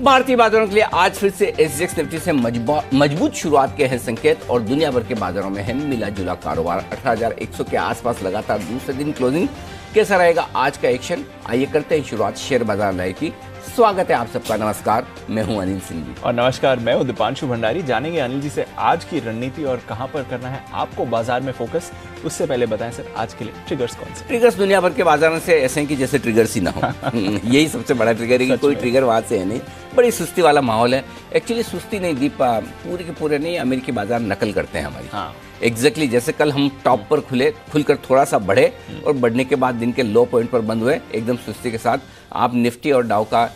भारतीय बाजारों के लिए आज फिर से एसजीएक्स निफ्टी से मजबूत शुरुआत के हैं संकेत और दुनिया भर के बाजारों में है मिला जुला कारोबार। 18,100 के आसपास लगातार दूसरे दिन क्लोजिंग। कैसा रहेगा आज का एक्शन, आइए करते हैं शुरुआत शेयर बाजार लाइव की। स्वागत है आप सबका, नमस्कार। मैं हूं अनिल सिंह जी और नमस्कार, मैं हूं दीपांशु भंडारी। जानेंगे अनिल जी से आज की रणनीति और कहां पर करना है आपको बाजार में फोकस। उससे पहले बताएं सर, आज के लिए ट्रिगर्स कौन से? ट्रिगर्स दुनिया भर के बाजारों से ऐसे हैं कि जैसे ट्रिगर्स ही ना हो। यही सबसे बड़ा ट्रिगर है कि कोई ट्रिगर वहां से है नहीं। बड़ी सुस्ती वाला माहौल है। एक्चुअली सुस्ती नहीं दीपा, पूरे के पूरे नहीं, अमेरिकी बाजार नकल करते हैं हमारी। एग्जैक्टली जैसे कल हम टॉप पर खुलकर थोड़ा सा बढ़े और बढ़ने के बाद दिन के लो पॉइंट पर बंद हुए एकदम सुस्ती के साथ। आप निफ्टी और डाउ का,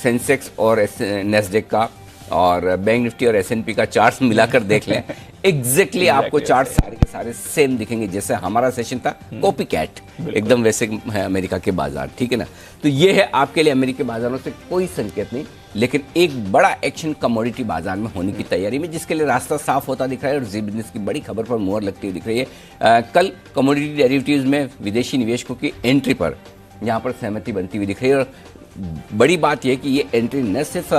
सेंसेक्स और नेस्डेक का और बैंक निफ्टी और एसएनपी का चार्ट्स मिलाकर देख लें। एग्जैक्टली आपको चार्ट सारे के सारे सेम दिखेंगे। जैसे हमारा सेशन था कॉपी कैट, एकदम वैसे है अमेरिका के बाजार, ठीक है ना। तो ये है आपके लिए अमेरिकी बाजारों से कोई संकेत नहीं, लेकिन एक बड़ा एक्शन कमोडिटी बाजार में होने की तैयारी में, जिसके लिए रास्ता साफ होता दिख रहा है और जी बिजनेस की बड़ी खबर पर मुहर लगती हुई दिख रही है। कल कमोडिटी डेरिवेटिव्स में विदेशी निवेशकों की एंट्री पर यहाँ पर सहमति बनती हुई दिख रही है। और बड़ी बात यह कि ये एंट्री न सिर्फ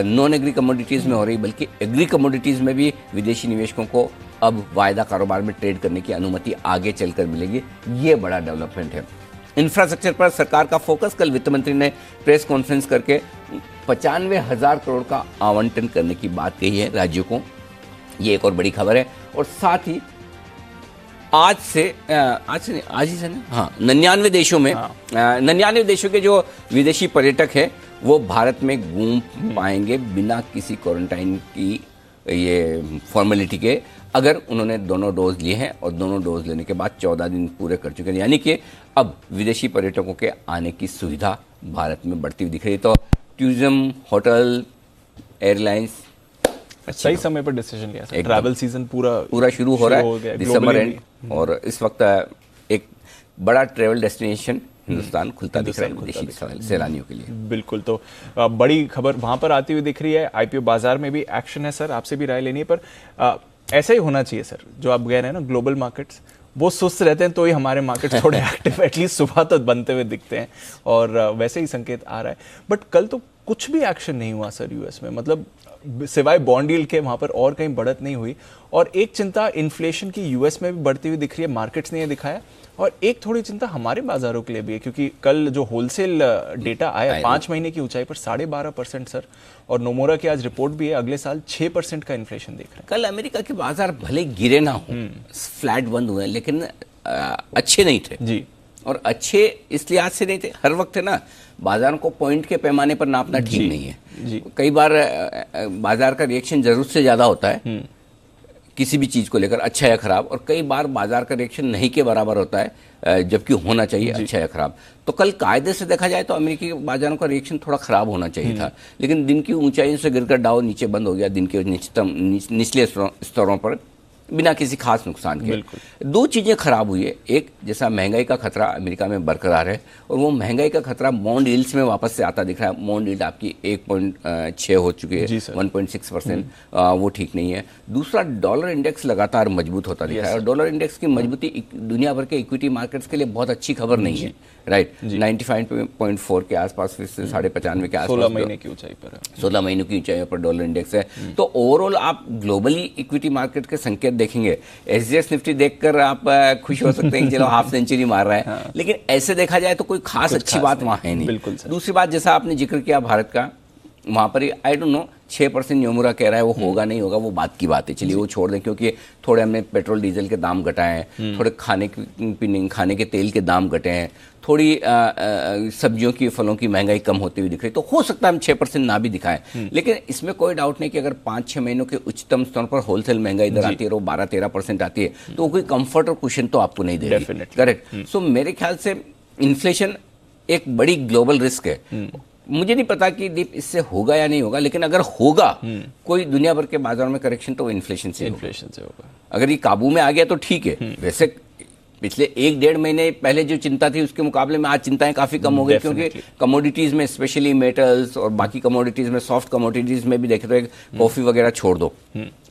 नॉन एग्री कमोडिटीज़ में हो रही, बल्कि एग्री कमोडिटीज़ में भी विदेशी निवेशकों को अब वायदा कारोबार में ट्रेड करने की अनुमति आगे चलकर मिलेगी। ये बड़ा डेवलपमेंट है। इंफ्रास्ट्रक्चर पर सरकार का फोकस, कल वित्त मंत्री ने प्रेस कॉन्फ्रेंस करके 95,000 करोड़ का आवंटन करने की बात कही है राज्यों को। ये एक और बड़ी खबर है। और साथ ही आज ही से ना, हाँ, 99 देशों में 99 देशों के जो विदेशी पर्यटक हैं वो भारत में घूम पाएंगे बिना किसी क्वारंटाइन की ये फॉर्मेलिटी के, अगर उन्होंने दोनों डोज लिए हैं और दोनों डोज लेने के बाद 14 दिन पूरे कर चुके हैं। यानी कि अब विदेशी पर्यटकों के आने की सुविधा भारत में बढ़ती हुई दिख रही है। तो टूरिज्म, होटल, एयरलाइंस सही समय पर डिसीजन लिया सर। ट्रैवल सीजन पूरा शुरू हो रहा है, दिसंबर एंड, और इस वक्त एक बड़ा ट्रैवल डेस्टिनेशन हिंदुस्तान खुलता दिख रहा है विदेशी सैलानियों के लिए। बिल्कुल। तो बड़ी खबर वहां पर आती हुई दिख रही है। आईपीओ बाजार में भी एक्शन है सर, आपसे भी राय लेनी है। पर ऐसा ही होना चाहिए सर, जो आप कह रहे हैं ना, ग्लोबल मार्केट्स वो सुस्त रहते हैं तो ही हमारे मार्केट थोड़े एक्टिव एटलीस्ट सुबह तो बनते हुए दिखते हैं, और वैसे ही संकेत आ रहा है। बट कल तो कुछ भी एक्शन नहीं हुआ सर यूएस में, मतलब सिवाय बॉन्ड डील के वहां पर और कहीं बढ़त नहीं हुई। और एक चिंता इन्फ्लेशन की यूएस में भी बढ़ती हुई दिख रही है, मार्केट्स ने ये दिखाया। और एक थोड़ी चिंता हमारे बाजारों के लिए भी है, क्योंकि कल जो होलसेल डेटा आया 5 महीने की ऊंचाई पर 12.5% सर, और नोमोरा की आज रिपोर्ट भी है, अगले साल 6% का इन्फ्लेशन देख रहे हैं। कल अमेरिका के बाजार भले गिरे ना हो, फ्लैट बंद हुए, लेकिन अच्छे नहीं थे जी। और अच्छे इस लिहाज से नहीं थे, हर वक्त है ना, बाजार को पॉइंट के पैमाने पर नापना ठीक नहीं है जी। कई बार बाजार का रिएक्शन जरूरत से ज्यादा होता है किसी भी चीज को लेकर, अच्छा या खराब, और कई बार बाजार का रिएक्शन नहीं के बराबर होता है, जबकि होना चाहिए अच्छा या खराब। तो कल कायदे से देखा जाए तो अमेरिकी बाजारों का रिएक्शन थोड़ा खराब होना चाहिए था, लेकिन दिन की ऊंचाइयों से गिरकर डाउ नीचे बंद हो गया दिन के निचले स्तरों पर बिना किसी खास नुकसान के। दो चीजें खराब हुई है। एक, जैसा महंगाई का खतरा अमेरिका में बरकरार है, और वो महंगाई का खतरा बॉन्ड यील्ड्स में वापस से आता दिख रहा है। बॉन्ड यील्ड आपकी 1.6 हो चुकी है, 1.6%, वो ठीक नहीं है। दूसरा, डॉलर इंडेक्स लगातार मजबूत होता दिख रहा है, और डॉलर इंडेक्स की मजबूती दुनिया भर के इक्विटी मार्केट्स के लिए बहुत अच्छी खबर नहीं है, राइट। 95.4 के आसपास, फिर से 95.5 के आसपास 16 महीने की ऊंचाई पर 16 महीनों की ऊंचाई पर डॉलर इंडेक्स है। तो ओवरऑल आप ग्लोबली इक्विटी मार्केट के संकेत देखेंगे। एसजीएक्स निफ्टी देखकर आप खुश हो सकते हैं कि चलो हाफ सेंचुरी मार रहा है, लेकिन ऐसे देखा जाए तो कोई खास अच्छी बात वहां है नहीं। दूसरी बात, जैसा आपने जिक्र किया भारत का, वहां पर आई डोंट नो 6% योमुरा कह रहा है, वो होगा नहीं होगा वो बात की बात है, चलिए वो छोड़ दें, क्योंकि थोड़े हमने पेट्रोल डीजल के दाम घटाए हैं, थोड़े खाने के तेल के दाम घटे हैं, थोड़ी सब्जियों की, फलों की महंगाई कम होती हुई दिख रही, तो हो सकता है हम 6% ना भी दिखाएं। लेकिन इसमें कोई डाउट नहीं कि अगर 5-6 महीनों के उच्चतम स्तर पर होलसेल महंगाई दर आती है और 12-13% आती है, तो वो कोई कंफर्ट और कुशन तो आपको नहीं दे रही, करेक्ट। सो मेरे ख्याल से इन्फ्लेशन एक बड़ी ग्लोबल रिस्क है। मुझे नहीं पता कि दीप इससे होगा या नहीं होगा, लेकिन अगर होगा कोई दुनिया भर के बाजारों में करेक्शन, तो इन्फ्लेशन से होगा। अगर ये काबू में आ गया तो ठीक है। वैसे पिछले 1-1.5 महीने पहले जो चिंता थी उसके मुकाबले में आज चिंताएं काफी कम हो गई, क्योंकि कमोडिटीज में, स्पेशली मेटल्स और बाकी कमोडिटीज में, सॉफ्ट कमोडिटीज में भी देखे तो कॉफी वगैरह छोड़ दो,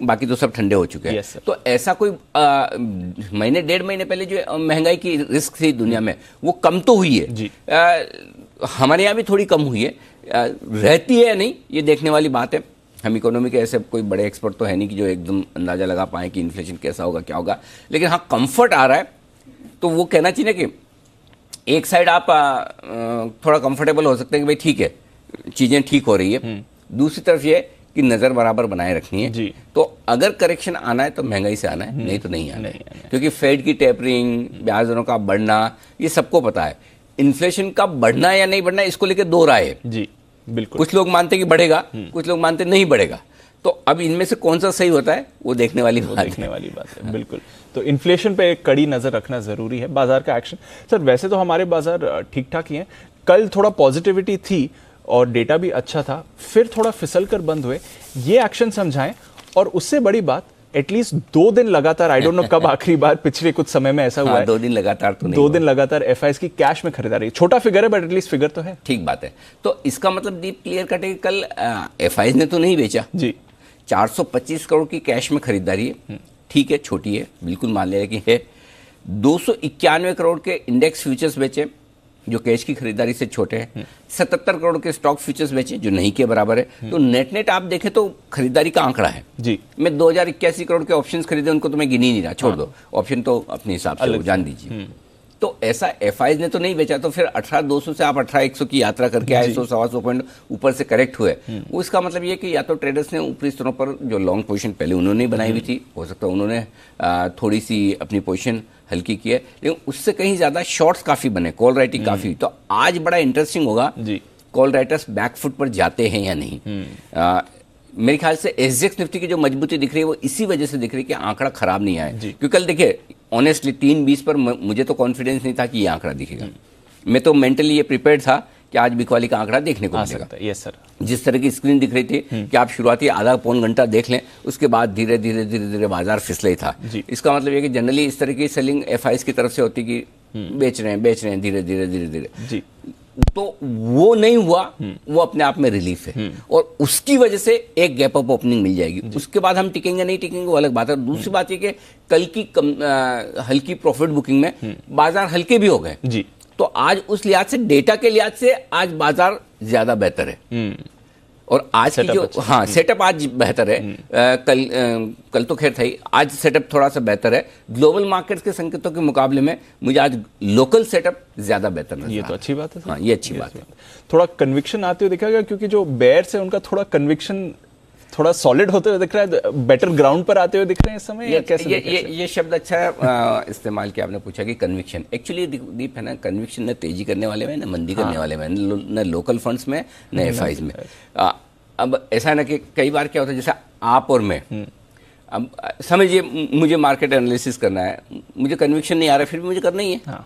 बाकी तो सब ठंडे हो चुके हैं। तो ऐसा कोई 1-1.5 महीने पहले जो महंगाई की रिस्क थी दुनिया में, वो कम तो हुई है। हमारे यहाँ भी थोड़ी कम हुई है, रहती है या नहीं ये देखने वाली बात है। हम इकोनॉमी के ऐसे कोई बड़े एक्सपर्ट तो है नहीं कि जो एकदम अंदाजा लगा पाए कि इन्फ्लेशन कैसा होगा क्या होगा, लेकिन हाँ कंफर्ट आ रहा है। तो वो कहना चाहिए ना कि एक साइड आप थोड़ा कंफर्टेबल हो सकते हैं कि भाई ठीक है चीज़ें ठीक हो रही है, दूसरी तरफ ये कि नज़र बराबर बनाए रखनी है जी। तो अगर करेक्शन आना है तो महंगाई से आना है, नहीं तो नहीं आना है, क्योंकि फेड की टेपरिंग, ब्याज दरों का बढ़ना, ये सबको पता है। इन्फ्लेशन का बढ़ना या नहीं बढ़ना इसको लेकर दो राय है जी, बिल्कुल। कुछ लोग मानते हैं कि बढ़ेगा, कुछ लोग मानते नहीं बढ़ेगा। तो अब इनमें से कौन सा सही होता है वो देखने वाली बात है। बिल्कुल। तो इन्फ्लेशन पे एक कड़ी नजर रखना जरूरी है। बाजार का एक्शन सर, वैसे तो हमारे बाजार ठीक ठाक ही हैं, कल थोड़ा पॉजिटिविटी थी और डेटा भी अच्छा था, फिर थोड़ा फिसल कर बंद हुए, ये एक्शन समझाएं। और उससे बड़ी बात, एटलीस्ट 2 दिन लगातार, आई डोंट नो कब आखिरी बार पिछले कुछ समय में ऐसा हुआ है, 2 दिन लगातार तो नहीं, 2 दिन लगातार एफआईएस की कैश में खरीदारी, छोटा फिगर है बट एटलीस्ट फिगर तो है। ठीक बात है। तो इसका मतलब दीप क्लियर कट है कि कल एफआईएस ने तो नहीं बेचा जी, 425 करोड़ की कैश में खरीदारी है, ठीक है छोटी है, बिल्कुल मान लिया कि है। 291 करोड़ के इंडेक्स फ्यूचर्स बेचे जो कैश की खरीदारी से छोटे हैं, 77 करोड़ के स्टॉक फ्यूचर्स बेचे जो नहीं के बराबर है। तो नेट नेट आप देखें तो खरीदारी का आंकड़ा है जी। मैं 2081 करोड़ के ऑप्शंस खरीदे, उनको तो मैं गिन ही नहीं रहा, छोड़ दो, ऑप्शन तो अपने हिसाब से जान दीजिए। तो ऐसा एफआईएस ने तो नहीं बेचा, तो फिर 18,200 से आप 18,100 की यात्रा करके आए, 100-125 पॉइंट ऊपर से करेक्ट हुए। वो इसका मतलब ये कि या तो ट्रेडर्स ने ऊपरी स्तरों पर जो लॉन्ग पोजीशन पहले उन्होंने बनाई हुई थी, हो सकता है उन्होंने थोड़ी सी अपनी पोजीशन हल्की की है, लेकिन उससे कहीं ज्यादा शॉर्ट्स काफी बने, कॉल राइटिंग काफी। तो आज बड़ा इंटरेस्टिंग होगा कॉल राइटर्स बैकफुट पर जाते हैं या नहीं। मेरे ख्याल से एसजेक्स निफ्टी की जो मजबूती दिख रही है वो इसी वजह से दिख रही है कि आंकड़ा खराब नहीं आया, क्योंकि कल देखिए ऑनेस्टली 320 पर मुझे तो कॉन्फिडेंस नहीं था कि ये आंकड़ा दिखेगा। मैं तो मेंटली ये प्रिपेयर्ड था कि आज बिकवाली का आंकड़ा देखने को मिलेगा। Yes sir. जिस तरह की स्क्रीन दिख रही थी कि आप शुरुआती आधा पौन घंटा देख लें, उसके बाद धीरे धीरे धीरे धीरे बाजार फिसले था। इसका मतलब ये कि जनरली इस तरह की सेलिंग एफआईएस की तरफ से होती कि बेच रहे हैं धीरे धीरे धीरे धीरे, तो वो नहीं हुआ, वो अपने आप में रिलीफ है और उसकी वजह से एक गैप अप ओपनिंग मिल जाएगी। उसके बाद हम टिकेंगे नहीं टिकेंगे वो अलग बात है। दूसरी बात ये कि कल की हल्की प्रॉफिट बुकिंग में बाजार हल्के भी हो गए जी। तो आज उस लिहाज से, डेटा के लिहाज से आज बाजार ज्यादा बेहतर है और आज की जो सेटअप आज बेहतर है। कल तो खैर था ही, आज सेटअप थोड़ा सा बेहतर है। ग्लोबल मार्केट्स के संकेतों के मुकाबले में मुझे आज लोकल सेटअप ज्यादा बेहतर नजर। ये तो अच्छी बात है। हाँ, ये अच्छी बात है। थोड़ा कन्विक्शन आते हुए दिखा गया, क्योंकि जो बेयर्स है उनका थोड़ा कन्विक्शन थोड़ा सॉलिड होते हुए दिख रहा है, बेटर ग्राउंड पर आते हुए दिख रहे हैं इस समय। ये शब्द अच्छा इस्तेमाल किया आपने, पूछा कि कन्विक्शन। एक्चुअली दीप है ना, कन्विक्शन न तेजी करने वाले में न मंदी करने वाले में, न लोकल फंड्स में न एफआईज में। अब ऐसा है ना कि कई बार क्या होता है, जैसे आप और मैं, अब समझिए मुझे मार्केट एनालिसिस करना है, मुझे कन्विक्शन नहीं आ रहा, फिर भी मुझे करना ही है।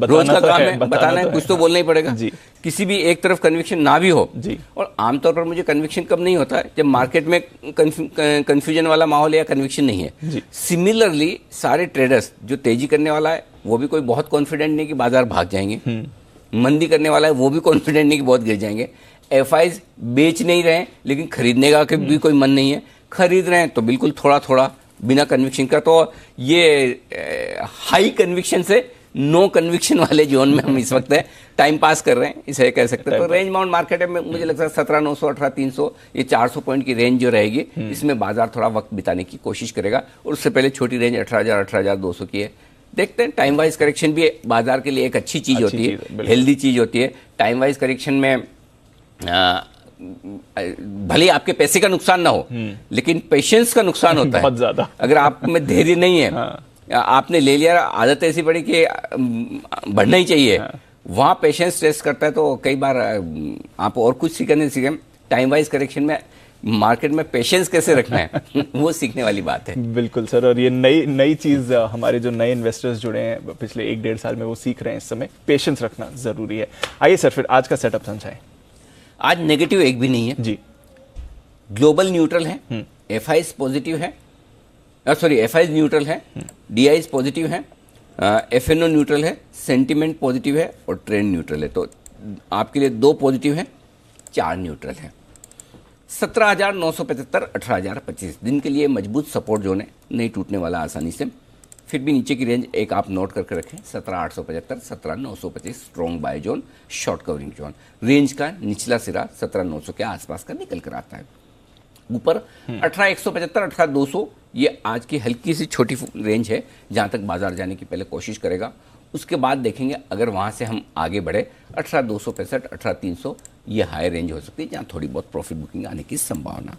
रोज का काम है, बताना है, कुछ तो बोलना ही पड़ेगा जी। किसी भी एक तरफ कन्विक्शन ना भी हो जी। और आमतौर पर मुझे कन्विक्शन कब नहीं होता है, जब मार्केट में कंफ्यूजन वाला माहौल या कन्विक्शन नहीं है। सिमिलरली सारे ट्रेडर्स, जो तेजी करने वाला है वो भी कोई बहुत कॉन्फिडेंट नहीं कि बाजार भाग जाएंगे, मंदी करने वाला है वो भी कॉन्फिडेंट नहीं कि बहुत गिर जाएंगे। एफआईज बेच नहीं रहे लेकिन खरीदने का भी कोई मन नहीं है, खरीद रहे हैं तो बिल्कुल थोड़ा थोड़ा बिना कन्विक्शन का। तो ये हाई कन्विक्शन से नो कन्विक्शन वाले जोन में हम इस वक्त है, टाइम पास कर रहे हैं, इसे कह सकते हैं। तो रेंज बाउंड मार्केट में मुझे लगता है 17,900 18,300 ये 400 पॉइंट की रेंज जो रहेगी, इसमें बाजार थोड़ा वक्त बिताने की कोशिश करेगा। और उससे पहले छोटी रेंज 18,000 18,200 की है। देखते हैं, टाइम वाइज करेक्शन भी बाजार के लिए एक अच्छी चीज होती है, हेल्दी चीज होती है। टाइम वाइज करेक्शन में भले आपके पैसे का नुकसान ना हो, लेकिन पेशेंस का नुकसान होता है बहुत ज्यादा। अगर आप में धैर्य नहीं है, आपने ले लिया, आदत ऐसी पड़ी कि बढ़ना ही चाहिए, वहां पेशेंस टेस्ट करता है। तो कई बार आप और कुछ सीखे, टाइम वाइज करेक्शन में मार्केट में पेशेंस कैसे रखना है वो सीखने वाली बात है। बिल्कुल सर, और ये नई चीज हमारे जो नए इन्वेस्टर्स जुड़े हैं पिछले 1-1.5 साल में, वो सीख रहे हैं इस समय, पेशेंस रखना जरूरी है। आइए सर, फिर आज का सेटअप समझाएं। आज नेगेटिव एक भी नहीं है जी, ग्लोबल न्यूट्रल है, एफआईज पॉजिटिव है, सॉरी एफआईज न्यूट्रल है, डीआईज पॉजिटिव है, एफएनओ न्यूट्रल है, सेंटिमेंट पॉजिटिव है और ट्रेंड न्यूट्रल है। तो आपके लिए 2 पॉजिटिव है, 4 न्यूट्रल है। 17,975 18,025 दिन के लिए मजबूत सपोर्ट जोन है, नहीं टूटने वाला आसानी से। फिर भी नीचे की रेंज एक आप नोट करके रखें, 17,875, 17,925 strong bye zone, short covering zone. Range का निचला सिरा 17,900 के आसपास का निकल कर आता है। ऊपर 18,175, 18,200 ये आज की हल्की सी छोटी रेंज है जहां तक बाजार जाने की पहले कोशिश करेगा। उसके बाद देखेंगे अगर वहां से हम आगे बढ़े 18,265, 18,300 ये हाई रेंज हो सकती है जहां थोड़ी बहुत प्रॉफिट बुकिंग आने की संभावना।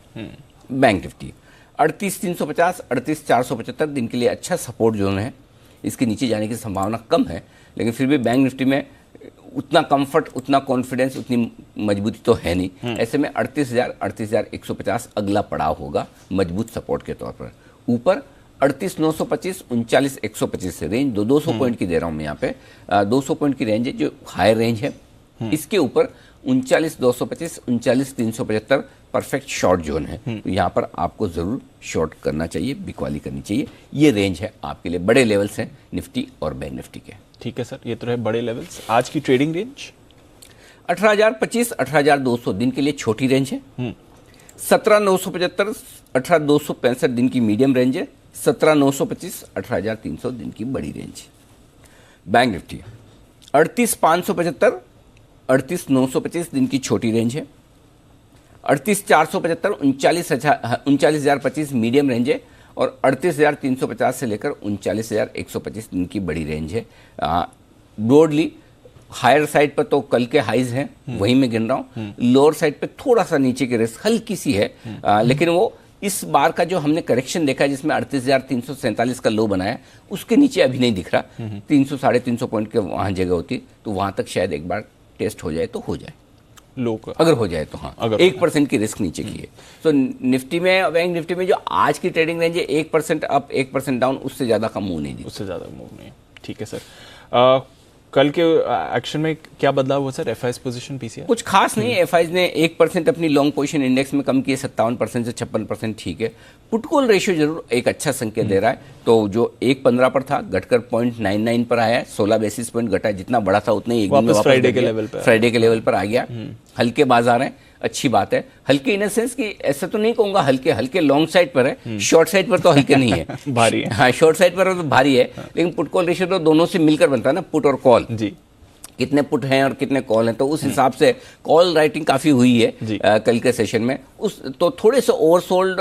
बैंक निफ्टी 38,350, 38,475 दिन के लिए अच्छा सपोर्ट जोन है, इसके नीचे जाने की संभावना कम है, लेकिन फिर भी बैंक निफ्टी में उतना कंफर्ट, उतना कॉन्फिडेंस, उतनी मजबूती तो है नहीं। ऐसे में 38,000, 38,150 अगला पड़ाव होगा मजबूत सपोर्ट के तौर पर। ऊपर 38,925, 39,125 से रेंज 200 पॉइंट की दे रहा हूं मैं यहाँ पे, 200 पॉइंट की रेंज है जो हाई रेंज है। इसके ऊपर 39,225, 39,375 परफेक्ट शॉर्ट जोन है, तो यहाँ पर आपको जरूर शॉर्ट करना चाहिए, बिकवाली करनी चाहिए। ये रेंज है आपके लिए, बड़े लेवल्स हैं निफ्टी और बैंक निफ्टी के। ठीक है सर, ये तो है बड़े लेवल्स। आज की ट्रेडिंग रेंज 18,025, 18,200 दिन के लिए छोटी रेंज है। 17,975, 18,265 दिन की मीडियम रेंज है। 17,925, 18,300 दिन की बड़ी रेंज। बैंक निफ्टी 38,575, 38,925 दिन की छोटी रेंज है। 38,475, 39,025 मीडियम रेंज है और 38,350 से लेकर 39,125 दिन की बड़ी रेंज है। ब्रॉडली हायर साइड पर तो कल के हाइज हैं, वही मैं गिन रहा हूँ। लोअर साइड पे थोड़ा सा नीचे की रिस्क हल्की सी है, लेकिन वो इस बार का जो हमने करेक्शन देखा है जिसमें 38,347 का लो बनाया, उसके नीचे अभी नहीं दिख रहा। 300 साढ़े 300 पॉइंट के वहां जगह होती, तो वहां तक शायद एक बार टेस्ट हो जाए तो हो जाए, लो का अगर हो जाए तो। हाँ, अगर 1% की रिस्क नीचे की है। तो निफ्टी में, बैंक निफ्टी में जो आज की ट्रेडिंग रेंज है 1% अप 1% डाउन, उससे ज्यादा का मूव नहीं दी, उससे ज्यादा मूव नहीं। ठीक है सर, कल के एक्शन में क्या बदलाव हुआ सर? एफआईज पोजीशन, पीसीआर कुछ खास नहीं। एफआईज ने 1% अपनी लॉन्ग पोजीशन इंडेक्स में कम की है, 57% से 56%, ठीक है। पुट कॉल रेशियो जरूर एक अच्छा संकेत दे रहा है, तो जो 1.15 पर था घटकर 0.99 पर आया है, 16 बेसिस पॉइंट घटा है, जितना बड़ा था उतना ही एक दिन में वापस फ्राइडे के लेवल पर आ गया। हल्के बाजार हैं, अच्छी बात है। हल्के इन सेंस कि ऐसा तो नहीं कहूंगा हल्के, हल्के लॉन्ग साइड पर है, शॉर्ट साइड पर तो हल्के नहीं है, भारी है। हाँ, शॉर्ट साइड पर तो भारी है, लेकिन पुट कॉल रेशियो तो दोनों से मिलकर बनता है ना, पुट और कॉल जी। कितने पुट हैं और कितने कॉल हैं, तो उस हिसाब से कॉल राइटिंग काफी हुई है कल के सेशन में। उस तो थोड़े से ओवरसोल्ड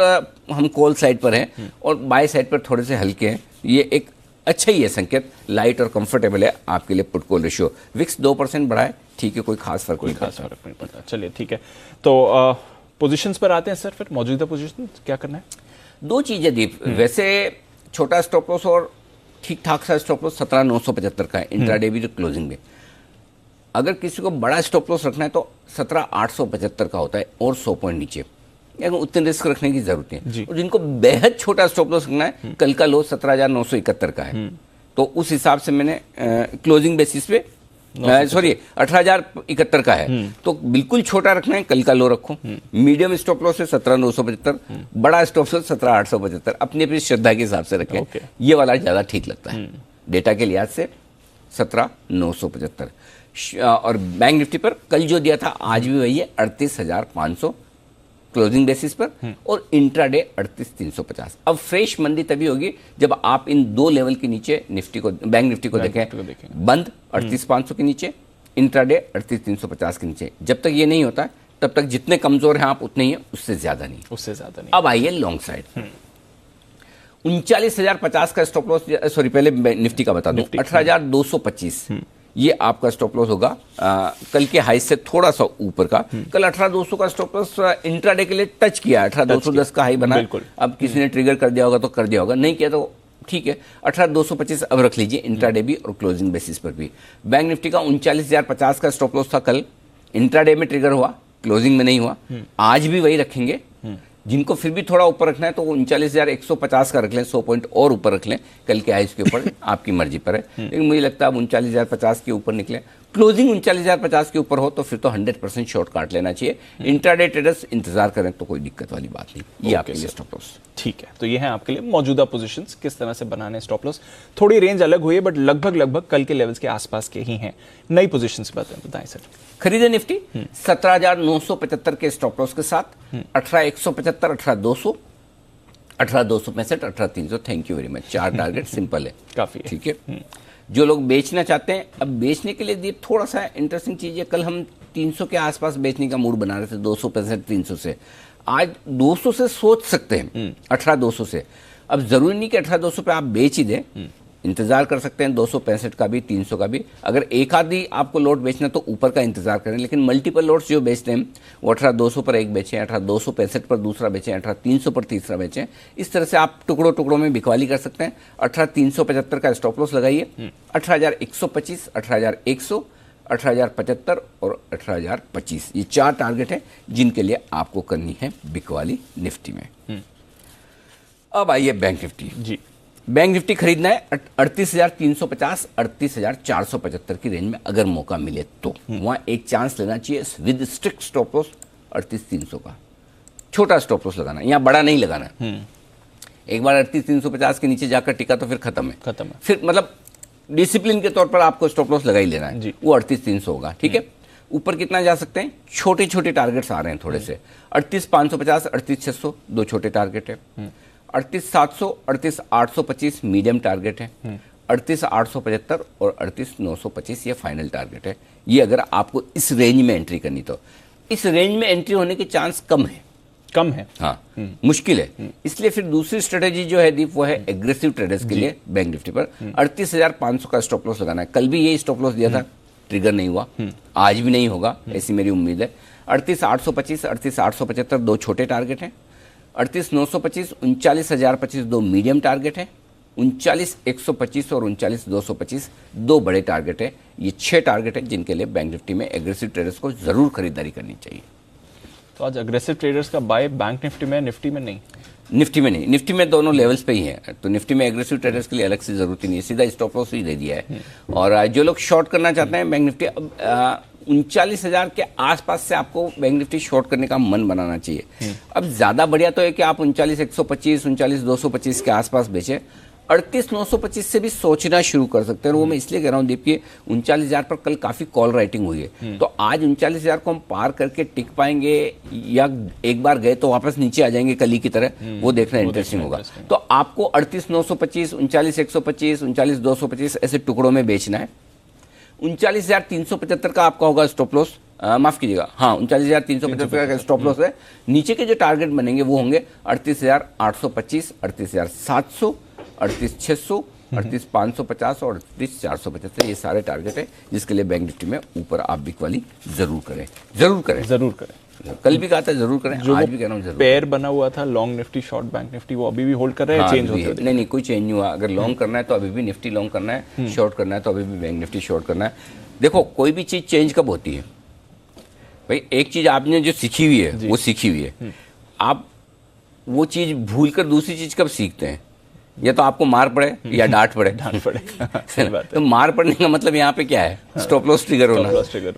हम कॉल साइड पर हैं और बाय साइड पर थोड़े से हल्के हैं। ये एक अच्छा ही है संकेत, लाइट और कंफर्टेबल है आपके लिए पुट कॉल रेशियो। विक्स 2% बढ़ा है, ठीक है, कोई खास फर्क नहीं पड़ता। चलिए ठीक है, तो पोजीशंस पर आते हैं सर। फिर मौजूदा पोजीशन क्या करना है? दो चीजें दीप, वैसे छोटा स्टॉप लॉस और ठीक ठाक सा स्टॉप लॉस 17,975 का है इंट्राडे भी, क्लोजिंग में। अगर किसी को बड़ा स्टॉप लॉस रखना है तो 17,875 का होता है और 100 पॉइंट नीचे, उतने रिस्क रखने की जरूरत है। और जिनको बेहद छोटा स्टॉप लॉस रखना है, कल का लो 17,971 का है, तो उस हिसाब से मैंने क्लोजिंग बेसिस पे 18,071 का है, तो बिल्कुल छोटा रखना है, कल का लो रखो। मीडियम स्टॉप लॉस है 17,975, बड़ा स्टॉप लॉस 17,875, अपनी अपनी श्रद्धा के हिसाब से रखें। ये वाला ज्यादा ठीक लगता है डेटा के लिहाज से, 17,975। और बैंक निफ्टी पर कल जो दिया था आज भी वही है, 38,500 क्लोजिंग बेसिस पर, और इंट्राडे 38,350। अब फ्रेश मंदी तभी होगी जब आप इन दो लेवल के नीचे निफ्टी को, बैंक निफ्टी को देखें बंद 38,500 के नीचे, इंट्राडे 38,350 के नीचे। जब तक ये नहीं होता है तब तक जितने कमजोर हैं आप उतने ही हैं, उससे ज्यादा नहीं। अब आइए लॉन्ग साइड, 39,050 का स्टॉप लॉस, सॉरी पहले निफ्टी का बता दूं, 18,225 ये आपका स्टॉप लॉस होगा, कल के हाई से थोड़ा सा ऊपर का। कल 18,200 का स्टॉप लॉस इंट्राडे के लिए टच किया, 18,210 का हाई बना। अब किसी ने ट्रिगर कर दिया होगा तो कर दिया होगा, नहीं किया तो ठीक है, 18,225 अब रख लीजिए इंट्राडे भी और क्लोजिंग बेसिस पर भी। बैंक निफ्टी का 39,050 का स्टॉप लॉस था, कल इंट्राडे में ट्रिगर हुआ, क्लोजिंग में नहीं हुआ। आज भी वही रखेंगे। जिनको फिर भी थोड़ा ऊपर रखना है तो 39,150 का रख लें, 100 पॉइंट और ऊपर रख लें, कल के हाइज के ऊपर आपकी मर्जी पर है। लेकिन मुझे लगता है अब 39,050 के ऊपर निकले, क्लोजिंग 39,050 के ऊपर हो तो फिर तो 100% शॉर्ट काट लेना चाहिए। इंट्राडे ट्रेडर्स इंतजार करें तो कोई दिक्कत वाली बात नहीं। ये आपके लिए स्टॉप लॉस। ठीक है, तो ये है आपके लिए मौजूदा पोजीशंस, किस तरह से बनाने स्टॉप लॉस। थोड़ी रेंज अलग हुई है बट लगभग कल के लेवल्स के आसपास के ही हैं। नई पोजीशंस बताएं सर। खरीदे निफ्टी 17,975 के स्टॉप लॉस के साथ, 18,175, 18,200, 18,265, 18,300, thank you very much. 4 target simple है, काफी है। ठीक है। जो लोग बेचना चाहते हैं, अब बेचने के लिए दीप थोड़ा सा इंटरेस्टिंग चीज है, कल हम 300 के आसपास बेचने का मूड बना रहे थे, 265 300 से, आज 200 से सोच सकते हैं, 18,200 से। अब जरूरी नहीं कि 18,200 पे आप बेच ही दें, इंतजार कर सकते हैं 265 का भी, 300 का भी। अगर एक आधी आपको लोट बेचना तो ऊपर का इंतजार करें, लेकिन मल्टीपल लोट्स जो बेचते हैं वो 18,200 पर एक बेचें, 18,265 पर दूसरा बेचें, 18,300 पर तीसरा बेचें। इस तरह से आप टुकड़ों टुकड़ों में बिकवाली कर सकते हैं। 18,375 का स्टॉप लॉस लगाइए, 18,125, 18,100, 18,075 और 18,025, ये 4 टारगेट हैं जिनके लिए आपको करनी है बिकवाली निफ्टी में। अब आइए बैंक निफ्टी जी। बैंक निफ्टी खरीदना है 38,350, 38,475 की रेंज में अगर मौका मिले तो वहां एक चांस लेना चाहिए विद स्ट्रिक्ट स्टॉप लॉस 38,300 का। छोटा स्टॉप लॉस लगाना है, यहाँ बड़ा नहीं लगाना है। एक बार 38,350 के नीचे जाकर टिका तो फिर खत्म है। फिर मतलब डिसिप्लिन के तौर पर आपको स्टॉप लॉस लगा ही लेना है, वो 38,300 होगा, ठीक है। ऊपर कितना जा सकते हैं, छोटे छोटे टारगेट्स आ रहे हैं थोड़े से, 38,550, 38,600 दो छोटे टारगेट है, 38,700, 38,825 मीडियम टारगेट है, 38,875 और 38,925 ये फाइनल टारगेट है। ये अगर आपको इस रेंज में एंट्री करनी, तो इस रेंज में एंट्री होने के चांस कम है, हाँ, मुश्किल है। इसलिए फिर दूसरी स्ट्रेटेजी जो है दीप, वो है एग्रेसिव ट्रेडर्स के लिए बैंक निफ्टी पर 38,500 का स्टॉप लॉस लगाना है। कल भी ये स्टॉप लॉस दिया था, ट्रिगर नहीं हुआ, आज भी नहीं होगा ऐसी मेरी उम्मीद है। 38,825, 38,875 दो छोटे टारगेट हैं, 38,925, 39,025 दो मीडियम टारगेट है, 39,125 और 39,225 दो बड़े टारगेट है। ये 6 टारगेट है जिनके लिए बैंक निफ्टी में एग्रेसिव ट्रेडर्स को जरूर खरीदारी करनी चाहिए। तो आज एग्रेसिव ट्रेडर्स का बाय बैंक निफ्टी में, निफ्टी में नहीं? निफ्टी में नहीं, निफ्टी में दोनों लेवल्स पे ही है, तो निफ्टी में एग्रेसिव ट्रेडर्स के लिए अलग से जरूरत ही नहीं है, सीधा स्टॉप लॉस ही दे दिया है। और जो लोग शॉर्ट करना चाहते हैं बैंक निफ्टी, अब 39,000 के आसपास से आपको बैंक निफ्टी शॉर्ट करने का मन बनाना चाहिए। अब ज्यादा बढ़िया तो है कि आप 39,125, 39,225 के आसपास बेचे, 38,925 से भी सोचना शुरू कर सकते हैं। और वो मैं इसलिए कह रहा हूँ दीप कि 39,000 पर कल काफी कॉल राइटिंग हुई है, तो आज 39,000 को हम पार करके टिक पाएंगे या एक बार गए तो वापस नीचे आ जाएंगे कली की तरह, वो देखना इंटरेस्टिंग होगा। तो आपको 38,925, 39,125, 39,225 ऐसे टुकड़ों में बेचना है। 39,375 का आपका होगा स्टॉप लॉस, माफ कीजिएगा, हाँ 39,375 का स्टॉप लॉस है। नीचे के जो टारगेट बनेंगे वो होंगे 38,825, 38,700, 38,600, 38,550 और 38,475, ये सारे टारगेट है जिसके लिए बैंक निफ्टी में ऊपर आप बिकवाली जरूर करें। कल भी कहा था जरूर करें, आज भी कह रहा हूँ जरूर। पेयर बना हुआ था long Nifty short bank Nifty, वो अभी भी होल्ड कर रहे हैं, चेंज होते हैं? नहीं, कोई चेंज नहीं हुआ। अगर लॉन्ग करना है तो अभी भी निफ्टी लॉन्ग करना है, शॉर्ट करना है तो अभी भी बैंक निफ्टी शॉर्ट करना है। देखो, कोई भी चीज चेंज कब होती है भाई, एक चीज आपने जो सीखी हुई है वो सीखी हुई है, आप वो चीज भूलकर दूसरी चीज कब सीखते हैं? या तो आपको मार पड़े या डांट पड़े। तो मार पड़ने का मतलब यहाँ पे क्या है, स्टॉप लॉस ट्रिगर होना,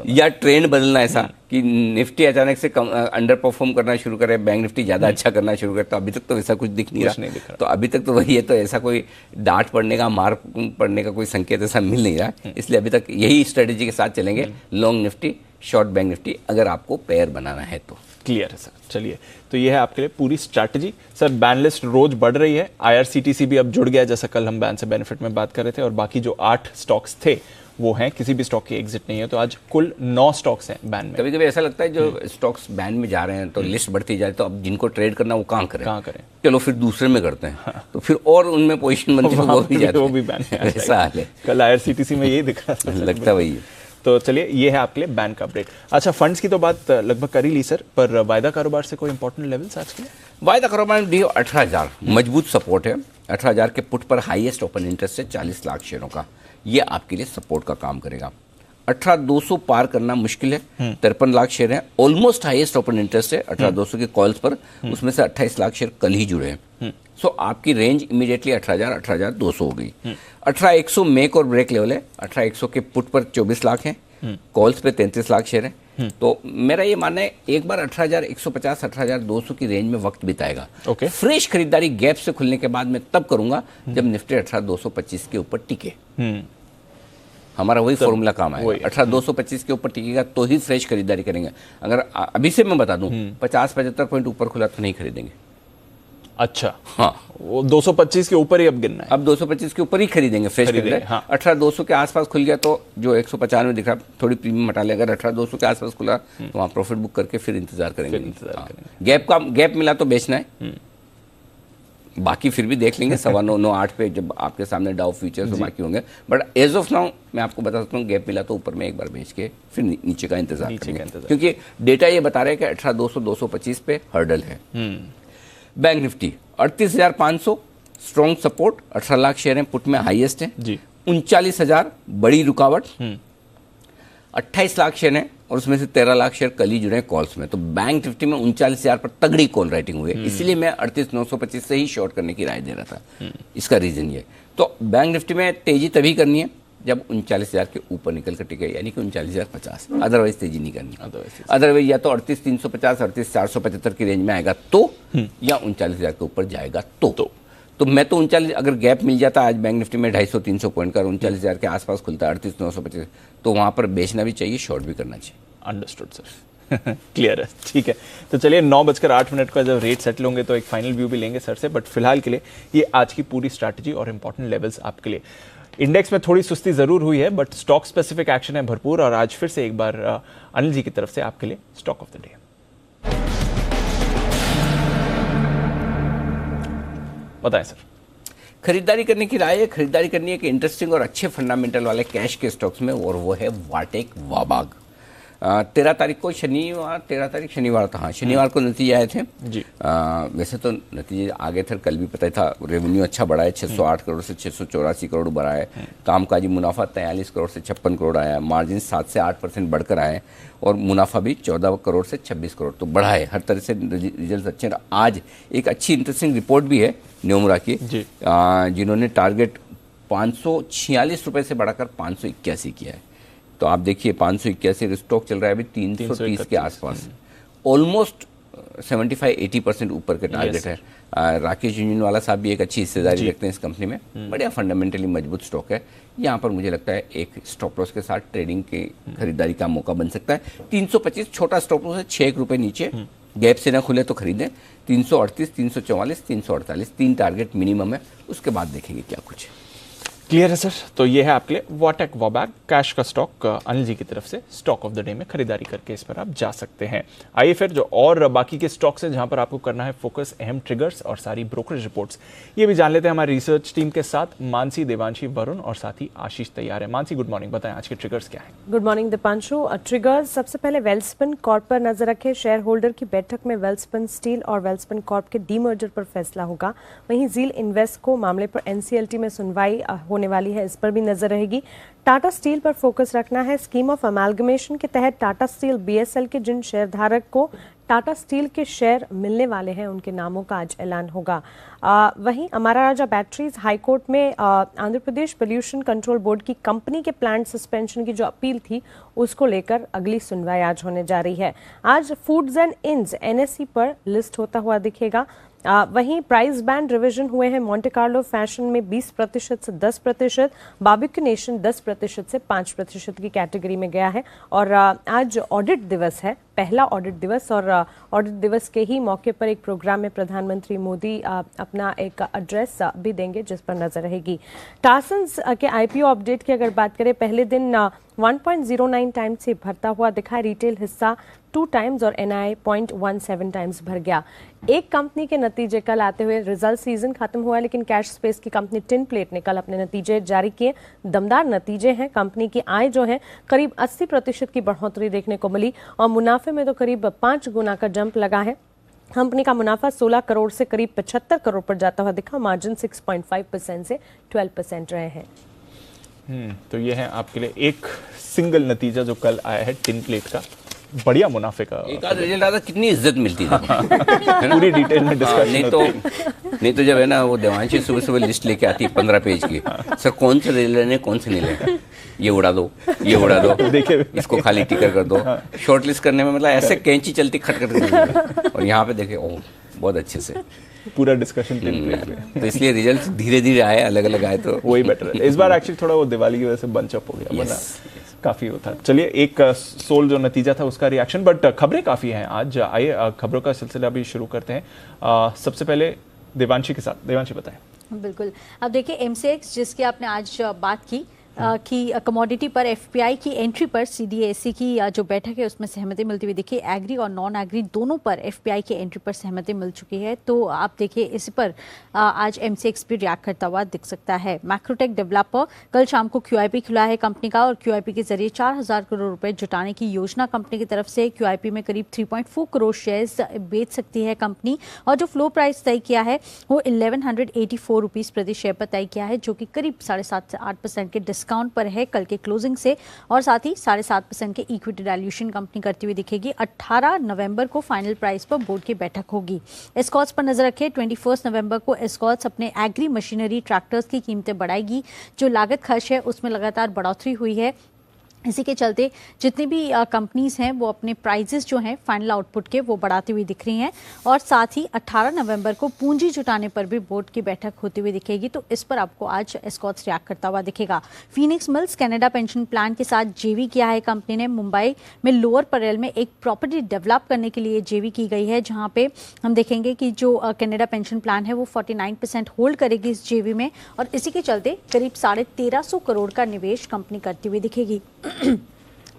या ट्रेंड बदलना ऐसा कि निफ्टी अचानक से अंडर परफॉर्म करना शुरू करे, बैंक निफ्टी ज्यादा अच्छा करना शुरू करे। तो अभी तक तो ऐसा कुछ दिख नहीं रहा, तो अभी तक तो वही है, तो ऐसा कोई डांट पड़ने का, मार पड़ने का कोई संकेत ऐसा मिल नहीं रहा। इसलिए अभी तक यही स्ट्रेटेजी के साथ चलेंगे, long Nifty short bank Nifty, अगर आपको पेयर बनाना है तो। क्लियर है सर, चलिए तो ये है आपके लिए पूरी स्ट्रैटेजी। सर बैन लिस्ट रोज बढ़ रही है, IRCTC भी अब जुड़ गया, जैसा कल हम बैन से बेनिफिट में बात कर रहे थे, और बाकी जो 8 स्टॉक्स थे वो हैं, किसी भी स्टॉक की एग्जिट नहीं है। तो आज कुल 9 स्टॉक्स हैं बैन में। कभी कभी ऐसा लगता है जो स्टॉक्स बैन में जा रहे हैं तो लिस्ट बढ़ती जाए, तो अब जिनको ट्रेड करना वो कहाँ करें, चलो फिर दूसरे में करते हैं। हाँ। तो फिर और उनमें पोजीशन बनती है, वो भी जाते हैं, वो भी बैन ऐसा हाल है। कल IRCTC में यही दिख रहा था, लगता वही है। तो चलिए ये है आपके लिए बैंक का अपडेट। अच्छा, फंड्स की तो बात लगभग कर ही ली सर, पर वायदा कारोबार से कोई इंपॉर्टेंट लेवल्स आज के लिए? वायदा कारोबार में 18,000 मजबूत सपोर्ट है। 18,000 के पुट पर हाईएस्ट ओपन इंटरेस्ट है 40 लाख शेयरों का, ये आपके लिए सपोर्ट का काम करेगा। 18,200 पार करना मुश्किल है, 53 लाख शेयर है, ऑलमोस्ट हाईएस्ट ओपन इंटरेस्ट है 18,200 के कॉल्स पर, उसमें से 28 लाख शेयर कल ही जुड़े हैं। सो आपकी रेंज इमीडिएटली 18,000, 18,200 हो गई। 18,100 मेक और ब्रेक लेवल है, 18,100 के पुट पर 24 लाख है, कॉल्स पे 33 लाख शेयर है। तो मेरा ये मानना है एक बार 18,150, 18,200 की रेंज में वक्त बिताएगा। फ्रेश खरीदारी गैप से खुलने के बाद मैं तब करूंगा जब निफ्टी 18,225 के ऊपर टिके। हमारा वही फॉर्मूला काम आएगा, 18,225 के ऊपर टिकेगा तो ही फ्रेश खरीदारी करेंगे। अगर अभी से मैं बता दूं 50-75 पॉइंट ऊपर खुला तो नहीं खरीदेंगे। अच्छा, हाँ, वो 225 के ऊपर ही अब गिरना है। अब 225 के ऊपर ही खरीदेंगे फ्रेश खरीदेंगे। हाँ। 18,200 के आसपास खुल गया तो जो 195 दिख रहा, थोड़ी प्रीमियम हटा ले। अगर 18,200 के आसपास खुला तो वहाँ प्रॉफिट बुक करके फिर इंतजार करेंगे। गैप मिला तो बेचना है, बाकी फिर भी देख लेंगे 9.998 पे जब आपके सामने डाउ फ्यूचर्स बाकी होंगे। बट एज ऑफ नाउ मैं आपको बता सकता हूँ, गैप मिला तो ऊपर में एक बार बेच के फिर नीचे का इंतजार करेंगे, क्योंकि डेटा ये बता रहे हैं कि 18,200 225 पे हर्डल है। Bank Nifty 38,500 strong support, 18 lakh share हैं, पुट में हाईएस्ट है जी। 39,000 बड़ी रुकावट, 28 लाख शेयर हैं और उसमें से 13 लाख शेयर कल ही जुड़े हैं कॉल्स में। तो बैंक निफ्टी में 39,000 पर तगड़ी कॉल राइटिंग हुई है, इसीलिए मैं 38,925 से ही शॉर्ट करने की राय दे रहा था। इसका रीजन ये, तो बैंक निफ्टी में तेजी तभी करनी है जब 39,000 के ऊपर निकल कर टिके, यानी कि 39,050, अदरवाइज तेजी नहीं करनी। अदरवाइज या तो 38,350 38,475 की रेंज में आएगा तो, या 39,000 के ऊपर जाएगा तो मैं तो 39, अगर गैप मिल जाता आज बैंक निफ्टी में 250-300 पॉइंट का, 39,000 के आसपास खुलता है 38,925, तो वहां पर बेचना भी चाहिए, शॉर्ट भी करना चाहिए। अंडरस्टूड सर, क्लियर है, ठीक है। तो चलिए 9:08 का जब रेट सेटल होंगे तो एक फाइनल व्यू भी लेंगे सर से, बट फिलहाल के लिए ये आज की पूरी स्ट्रैटेजी और इंपॉर्टेंट लेवल्स आपके लिए। इंडेक्स में थोड़ी सुस्ती जरूर हुई है, बट स्टॉक स्पेसिफिक एक्शन है भरपूर, और आज फिर से एक बार अनिल जी की तरफ से आपके लिए स्टॉक ऑफ द डे। बताएं सर। खरीदारी करने की राय है, खरीदारी करनी है कि इंटरेस्टिंग और अच्छे फंडामेंटल वाले कैश के स्टॉक्स में, और वो है वाटेक वाबाग। 13 तारीख को शनिवार था, हाँ शनिवार को नतीजे आए थे जी। वैसे तो नतीजे आगे थे, कल भी पता था। रेवेन्यू अच्छा बढ़ा है, 608 करोड़ से 684 करोड़ बढ़ा है। कामकाजी मुनाफा 43 करोड़ से 56 करोड़ आया, मार्जिन 7 से 8% बढ़कर आए, और मुनाफा भी 14 करोड़ से 26 करोड़ तो बढ़ा है। हर तरह से रिजल्ट अच्छे हैं। आज एक अच्छी इंटरेस्टिंग रिपोर्ट भी है न्योमुरा की, जिन्होंने टारगेट 546 रुपए से बढ़ाकर 581 किया है। तो आप देखिए 581 स्टॉक चल रहा है अभी 330 के आसपास, ऑलमोस्ट 75-80% ऊपर के टारगेट है। राकेश झुंझुनवाला साहब भी एक अच्छी हिस्सेदारी रखते हैं इस कंपनी में, बढ़िया फंडामेंटली मजबूत स्टॉक है। यहाँ पर मुझे लगता है एक स्टॉप लॉस के साथ ट्रेडिंग की खरीदारी का मौका बन सकता है। 325 छोटा स्टॉप लॉस है, 6 रुपए नीचे, गैप से ना खुले तो खरीदें। 338, 344, 348 3 टारगेट मिनिमम है, उसके बाद देखेंगे क्या कुछ है। क्लियर है सर। तो ये है आपके लिए वाटेक वाबाग कैश का स्टॉक, अनिल जी की तरफ से स्टॉक ऑफ द डे में खरीदारी करके इस पर आप जा सकते हैं। आइए फिर जो और बाकी के स्टॉक्स हैं जहां पर आपको करना है फोकस, अहम ट्रिगर्स और सारी ब्रोकरेज रिपोर्ट्स, ये भी जान लेते हैं हमारी रिसर्च टीम के साथ। मानसी, देवांशी, वरुण और साथ ही आशीष तैयार है। मानसी गुड मॉर्निंग, बताएं आज के ट्रिगर्स क्या है। Good morning Deepanshu. ट्रिगर्स सबसे पहले वेल्सपन कॉर्प पर नजर रखें। शेयर होल्डर की बैठक में वेल्सपन स्टील और वेल्सपन कॉर्प के डीमर्जर पर फैसला होगा। वहीं जील इन्वेस्ट को मामले पर एनसीएलटी में सुनवाई होने वाली है, इस पर भी नजर रहेगी। टाटा स्टील पर फोकस रखना है। स्कीम ऑफ अमालगमेशन के तहत टाटा स्टील बीएसएल के जिन शेयरधारक को टाटा स्टील के शेयर मिलने वाले हैं उनके नामों का आज ऐलान होगा। वहीं अमारा राजा बैटरीज हाईकोर्ट में Andhra Pradesh pollution control board की कंपनी के प्लांट सस्पेंशन की जो अपील थी उसको लेकर अगली सुनवाई आज होने जा रही है। आज फूड्स एंड इंस एनएसई पर लिस्ट होता हुआ दिखेगा। वहीं प्राइस बैंड रिवीजन हुए हैं। मोंटे कार्लो फैशन में 20% से 10%, बार्बिक्यू नेशन 10% से 5% की कैटेगरी में गया है। और आज ऑडिट दिवस है, पहला ऑडिट दिवस, और ऑडिट दिवस के ही मौके पर एक प्रोग्राम में प्रधानमंत्री मोदी अपना एक एड्रेस भी देंगे जिस पर नजर रहेगी। टासन्स के आईपीओ अपडेट की अगर बात करें, पहले दिन 1.09 टाइम्स से भरता हुआ दिखा। रिटेल हिस्सा 2 टाइम्स और एनआई 0.17 टाइम्स भर गया। एक कंपनी के नतीजे कल आते हुए, रिजल्ट सीजन खत्म हुआ लेकिन कैश स्पेस की कंपनी टिन प्लेट ने कल अपने नतीजे जारी किए। दमदार नतीजे हैं। कंपनी की आय जो है करीब 80% की बढ़ोतरी देखने को मिली और मुनाफे में तो करीब 5 गुना का जंप लगा है। कंपनी का मुनाफा 16 करोड़ से करीब 75 करोड़ पर जाता हुआ दिखा। मार्जिन 6.5% से 12% रहे हैं। तो ये है आपके लिए एक सिंगल नतीजा जो कल आया है टिन प्लेट का, बढ़िया मुनाफे का। एक आध रिजल्ट आता कितनी इज्जत मिलती है पूरी डिटेल में डिस्कशन नहीं तो जब है ना वो देवांशी सुबह सुबह लिस्ट लेके आती है 15 पेज की, सर कौन से रिजल्ट लेने कौन से नहीं लेना, ये उड़ा दो ये उड़ा दो देखिए इसको खाली टिकर कर दो। शॉर्ट लिस्ट करने में मतलब ऐसे कैंची चलती खटखट, और यहाँ पे देखे ओह बहुत अच्छे से पूरा डिस्कशन टिन प्लेट में। तो इसलिए रिजल्ट धीरे धीरे आए, अलग अलग आए तो वही बेटर है। इस बार एक्चुअली थोड़ा वो दिवाली की वजह से बंच अप हो गया, वरना काफी होता। चलिए एक सोल जो नतीजा था उसका रिएक्शन, बट खबरें काफी हैं आज। आइए खबरों का सिलसिला भी शुरू करते हैं। सबसे पहले देवांशी के साथ। देवांशी बताएं। बिल्कुल, अब देखिए एमसीएक्स जिसकी आपने आज बात की कि कमोडिटी पर एफपीआई की एंट्री पर सीडीएससी की जो बैठक है उसमें सहमति मिलती हुई दिखी। एग्री और नॉन एग्री दोनों पर एफपीआई की एंट्री पर सहमति मिल चुकी है। तो आप देखिए इस पर आज एमसीएक्स भी रिएक्ट करता हुआ दिख सकता है। मैक्रोटेक डेवलपर कल शाम को क्यूआईपी खुला है कंपनी का, और क्यूआईपी के जरिए 4000 करोड़ रुपए जुटाने की योजना कंपनी की तरफ से। क्यूआईपी में करीब 3.4 करोड़ शेयर्स बेच सकती है कंपनी, और जो फ्लो प्राइस तय किया है वो 1184 रुपीज प्रति शेयर पर तय किया है, जो कि करीब 7.5 से 8% के डिस्काउंट पर है कल के क्लोजिंग से। और साथ ही 7.5% के इक्विटी वैल्यूएशन कंपनी करती हुई दिखेगी। 18 नवंबर को फाइनल प्राइस पर बोर्ड की बैठक होगी। एस्कॉर्ट्स पर नजर रखें, 21 नवंबर को एस्कॉर्ट्स अपने एग्री मशीनरी ट्रैक्टर्स की कीमतें बढ़ाएगी। जो लागत खर्च है उसमें लगातार बढ़ोतरी हुई है। इसी के चलते जितनी भी कंपनीज हैं वो अपने प्राइजेस जो हैं फाइनल आउटपुट के वो बढ़ाती हुई दिख रही हैं। और साथ ही 18 नवंबर को पूंजी जुटाने पर भी बोर्ड की बैठक होती हुई दिखेगी। तो इस पर आपको आज एस्कॉर्ट्स रिएक्ट करता हुआ दिखेगा। Phoenix mills Canada pension plan के साथ जेवी किया है कंपनी ने। मुंबई में लोअर परेल में एक प्रॉपर्टी डेवलप करने के लिए जेवी की गई है, जहां पे हम देखेंगे कि जो कनाडा पेंशन प्लान है वो 49% होल्ड करेगी इस जेवी में। और इसी के चलते करीब 1350 करोड़ का निवेश कंपनी करती हुई दिखेगी।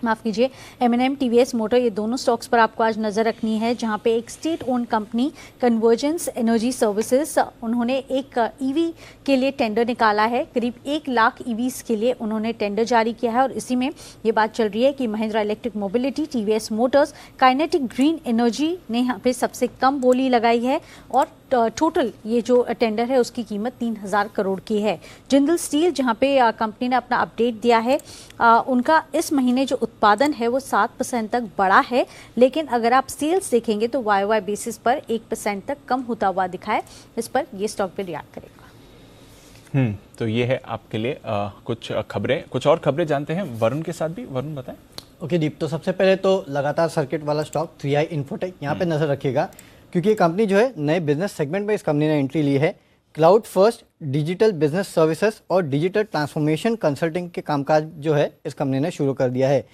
माफ कीजिए, M&M, टीवीएस मोटर, ये दोनों स्टॉक्स पर आपको आज नजर रखनी है, जहां पे एक state owned company convergence energy services, उन्होंने एक ईवी के लिए टेंडर निकाला है। करीब 1 लाख ईवीज के लिए उन्होंने टेंडर जारी किया है। और इसी में ये बात चल रही है कि Mahindra electric mobility, TVS Motors, kinetic green energy ने यहाँ पे सबसे कम बोली लगाई है। और टोटल ये जो टेंडर है उसकी कीमत 3000 करोड़ की है। जिंदल स्टील, जहां पे कंपनी ने अपना अपडेट दिया है, उनका इस महीने जो उत्पादन है वो 7% तक बढ़ा है, लेकिन अगर आप सेल्स देखेंगे तो वाई बेसिस पर 1% तक कम होता हुआ दिखा है। इस पर ये स्टॉक पे रिएक्ट करेगा। तो ये है आपके लिए कुछ खबरें। कुछ और खबरें जानते हैं वरुण के साथ भी। वरुण बताएं। ओके दीप, तो सबसे पहले तो लगातार सर्किट वाला स्टॉक 3i इन्फोटेक, यहाँ पे नजर रखिएगा, क्योंकि ये कंपनी जो है नए बिजनेस सेगमेंट में इस कंपनी ने एंट्री ली है। Cloud first digital business services और डिजिटल ट्रांसफॉर्मेशन कंसल्टिंग के कामकाज जो है इस कंपनी ने शुरू कर दिया है।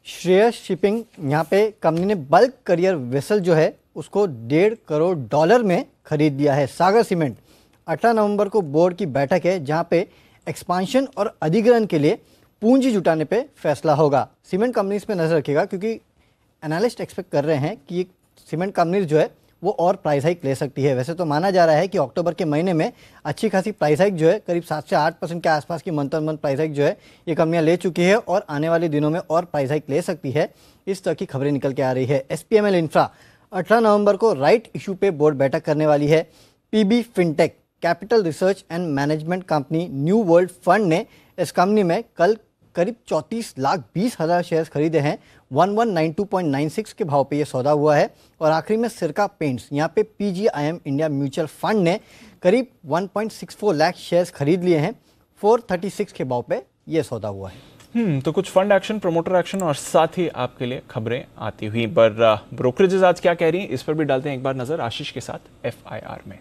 श्रेयस शिपिंग, यहाँ पे कंपनी ने बल्क करियर वेसल जो है उसको $1.5 करोड़ में खरीद लिया है। सागर सीमेंट, 18 नवंबर को बोर्ड की बैठक है, जहाँ पे एक्सपांशन और अधिग्रहण के लिए पूंजी जुटाने पे फैसला होगा। सीमेंट कंपनीज पे नजर रखिएगा, क्योंकि एनालिस्ट एक्सपेक्ट कर रहे हैं कि सीमेंट कंपनीज जो है वो और प्राइस हाइक ले सकती है। वैसे तो माना जा रहा है कि अक्टूबर के महीने में अच्छी खासी प्राइस हाइक जो है करीब 7 से 8% के आसपास की month on month price hike जो है ये कंपनियां ले चुकी है, और आने वाले दिनों में और प्राइस हाइक ले सकती है। इस तरह की खबरें निकल के आ रही है। SPML इंफ्रा 18 नवंबर को राइट इशू पे बोर्ड बैठक करने वाली है। PB fintech, capital research and management company new world fund ने इस कंपनी में कल करीब 34,20,000 शेयर्स खरीदे हैं। 1192.96 के भाव पे ये सौदा हुआ है। और आखिरी में सिरका पेंट्स, यहाँ पे PGIM इंडिया म्यूचुअल फंड ने करीब 1.64 लाख शेयर्स खरीद लिए हैं। 436 के भाव पे ये सौदा हुआ है। तो कुछ फंड एक्शन, प्रमोटर एक्शन और साथ ही आपके लिए खबरें आती हुई। पर ब्रोकरेजेस आज क्या कह रही हैं इस पर भी डालते हैं एक बार नजर आशीष के साथ FIR में।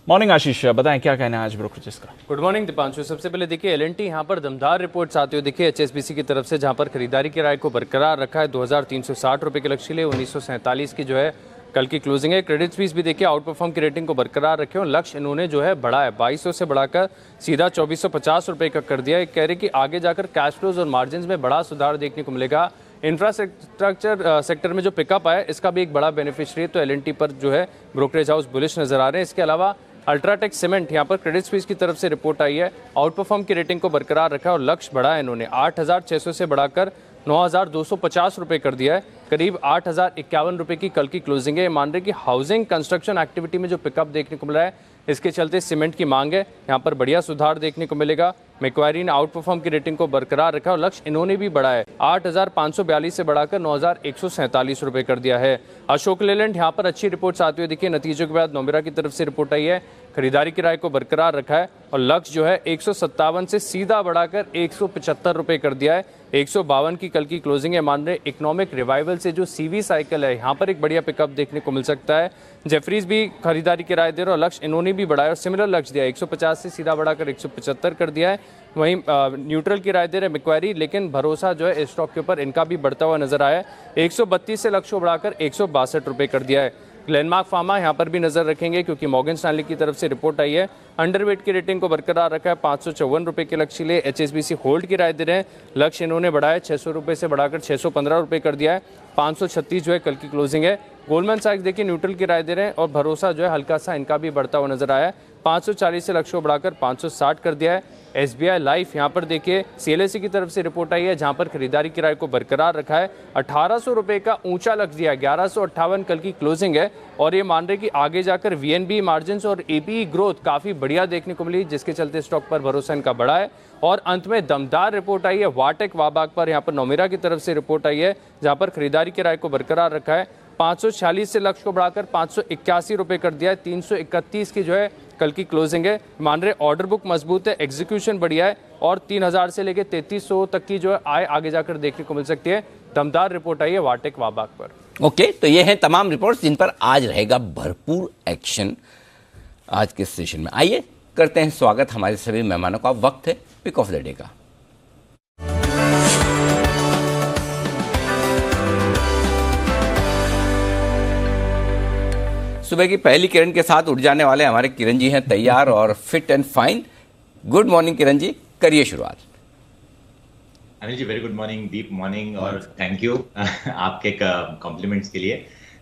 मॉर्निंग आशीष, बताएं क्या कहना है आज ब्रोकरेजेस का। Good morning Deepanshu. सबसे पहले देखिए L&T यहाँ पर दमदार रिपोर्ट्स आते हुए देखिए HSBC की तरफ से, जहाँ पर खरीदारी की राय को बरकरार रखा है। 2360 रुपये के लक्ष्य लिए 1947 की जो है कल की क्लोजिंग है। क्रेडिट स्विस भी देखिए आउट परफॉर्म की रेटिंग को बरकरार रखे और लक्ष्य इन्होंने जो है बढ़ा है, 2200 से बढ़ाकर सीधा 2450 रुपये का कर दिया है। कह रहे कि आगे जाकर कैश फ्लोज और मार्जिन में बड़ा सुधार देखने को मिलेगा। इंफ्रास्ट्रक्चर सेक्टर में जो पिकअप आया इसका भी एक बड़ा बेनिफिशियरी है, तो L&T पर जो है ब्रोकरेज हाउस बुलिश नजर आ रहे हैं। इसके अलावा अल्ट्राटेक सीमेंट, यहाँ पर क्रेडिट स्विस की तरफ से रिपोर्ट आई है, आउट परफॉर्म की रेटिंग को बरकरार रखा है और लक्ष्य बढ़ा है इन्होंने 8600 से बढ़ाकर 9250 रुपये कर दिया है। करीब 8051 रुपये की कल की क्लोजिंग है। मान रहे कि हाउसिंग कंस्ट्रक्शन एक्टिविटी में जो पिकअप देखने को मिला है इसके चलते सीमेंट की मांग है, यहाँ पर बढ़िया सुधार देखने को मिलेगा। मैक्वारी ने आउट परफॉर्म की रेटिंग को बरकरार रखा और लक्ष्य इन्होंने भी बढ़ा है, 8542 से बढ़ाकर 9147 रुपये कर दिया है। अशोक लेलैंड, यहाँ पर अच्छी रिपोर्ट्स आती हुई देखिए, नतीजों के बाद नोमेरा की तरफ से रिपोर्ट आई है, खरीदारी की राय को बरकरार रखा है और लक्ष्य जो है 157 से सीधा बढ़ाकर 175 रुपये कर दिया है। 152 की कल की क्लोजिंग है। मान रहे इकोनॉमिक रिवाइवल से जो CV साइकिल है यहाँ पर एक बढ़िया पिकअप देखने को मिल सकता है। जेफरीज भी खरीदारी की राय दे रहे और लक्ष्य इन्होंने भी बढ़ाया और सिमिलर लक्ष्य दिया, 150 से सीधा बढ़ाकर 175 कर दिया है। वहीं न्यूट्रल की राय दे रहे मैक्वारी, लेकिन भरोसा जो है इस स्टॉक के ऊपर इनका भी बढ़ता हुआ नजर आया है। 132 से लक्ष्य बढ़ाकर 162 रुपये कर दिया है। ग्लेनमार्क फार्मा यहाँ पर भी नजर रखेंगे क्योंकि मॉर्गन स्टैनली की तरफ से रिपोर्ट आई है। अंडरवेट की रेटिंग को बरकरार रखा है, 554 रुपये के लक्ष्य लिए। HSBC होल्ड की राय दे रहे हैं, लक्ष्य इन्होंने बढ़ाया 600 रुपये से बढ़ाकर 615 रुपये कर दिया है। 536 जो है कल की क्लोजिंग है। गोल्डमैन सैक्स देखिए न्यूट्रल की राय दे रहे हैं और भरोसा जो है हल्का सा इनका भी बढ़ता हुआ नजर आया है, 540 से लक्ष्य बढ़ाकर 560 कर दिया है। SBI लाइफ यहाँ पर देखिए CLSA की तरफ से रिपोर्ट आई है जहाँ पर खरीदारी किराए को बरकरार रखा है, 1800 रुपये का ऊंचा लक्ष्य दिया, 1158 कल की क्लोजिंग है। और ये मान रहे कि आगे जाकर VNB मार्जिन्स और APE ग्रोथ काफी बढ़िया देखने को मिली, जिसके चलते स्टॉक पर भरोसा इनका बढ़ा है। और अंत में दमदार रिपोर्ट आई है वाटेक वाबाग पर, यहाँ पर नोमेरा की तरफ से रिपोर्ट आई है जहाँ पर खरीदारी किराए को बरकरार रखा है, 546 से लक्ष्य को बढ़ाकर 581 रुपये कर दिया है। 331 की जो है कल की क्लोजिंग है। मान रहे ऑर्डर बुक मजबूत है, एग्जीक्यूशन बढ़िया है और 3000 से लेकर 3300 तक की जो है आय आगे जाकर देखने को मिल सकती है। दमदार रिपोर्ट आई है वाटेक वाबाग पर। ओके, तो ये हैं तमाम रिपोर्ट्स जिन पर आज रहेगा भरपूर एक्शन आज के सेशन में। आइए करते हैं स्वागत हमारे सभी मेहमानों का। वक्त है पिक ऑफ द डे का। सुबह की पहली किरण के साथ उठ जाने वाले हमारे किरण जी हैं तैयार और fit and fine. Good morning Kiran ji, करिए शुरुआत। Anil ji very good morning, deep morning और थैंक यू आपके कॉम्प्लीमेंट्स के लिए।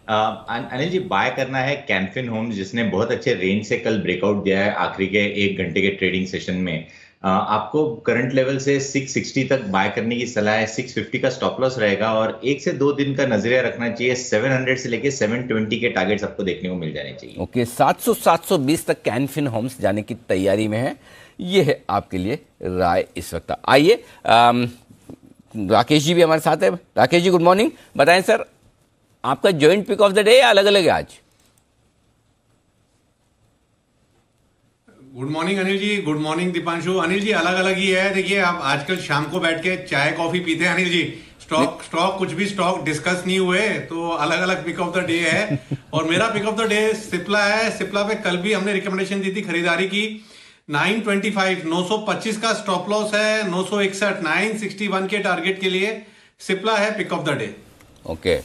अनिल जी बाय करना है कैनफिन होम्स जिसने बहुत अच्छे रेंज से कल ब्रेकआउट दिया है आखिरी के 1 घंटे के ट्रेडिंग सेशन में। आपको करंट लेवल से 660 तक बाय करने की सलाह है, 650 का स्टॉप लॉस रहेगा और 1 से 2 दिन का नजरिया रखना चाहिए। 700 से लेके 720 के टारगेट्स आपको देखने को मिल जाने चाहिए। ओके, 700-720 तक कैनफिन होम्स जाने की तैयारी में है, ये है आपके लिए राय इस वक्त। आइए राकेश जी भी हमारे साथ है। राकेश जी गुड मॉर्निंग, बताएं सर आपका joint pick of the day या अलग अलग है आज? Good morning Anil ji, good morning Deepanshu. Anil ji अलग अलग ही है। देखिए आप आजकल शाम को बैठ के चाय कॉफी पीते हैं अनिल जी, स्टॉक कुछ भी स्टॉक डिस्कस नहीं हुए, तो अलग अलग पिक ऑफ द डे है। और मेरा pick of the day Cipla है। सिप्ला पे कल भी हमने रिकमेंडेशन दी थी खरीदारी की। 925 925 का स्टॉप लॉस है, 961 961 के टारगेट के लिए सिप्ला है pick of the day. Okay,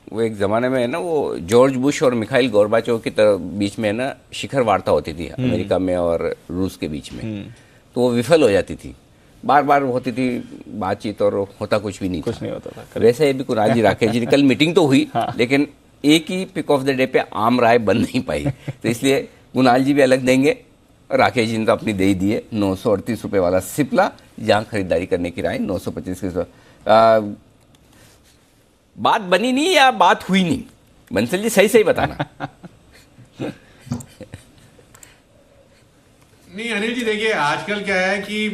वो एक ज़माने में है ना, वो जॉर्ज बुश और मिखाइल गोर्बाचोव की तरफ बीच में है ना शिखर वार्ता होती थी अमेरिका में और रूस के बीच में, तो वो विफल हो जाती थी, बार बार होती थी बातचीत और होता कुछ भी नहीं, कुछ नहीं होता था। वैसे ये भी कुणाल जी राकेश जी कल मीटिंग तो हुई लेकिन एक ही पिक ऑफ द डे पे आम राय बन नहीं पाई, तो इसलिए कुणाल जी भी अलग देंगे और राकेश जी ने तो अपनी दे ही दी है। 938 रुपये वाला सिप्ला जहाँ खरीदारी करने की राय 925 के। बात बनी नहीं या बात हुई नहीं, बंसल जी सही सही बताना। नहीं अनिल जी देखिए आजकल क्या है कि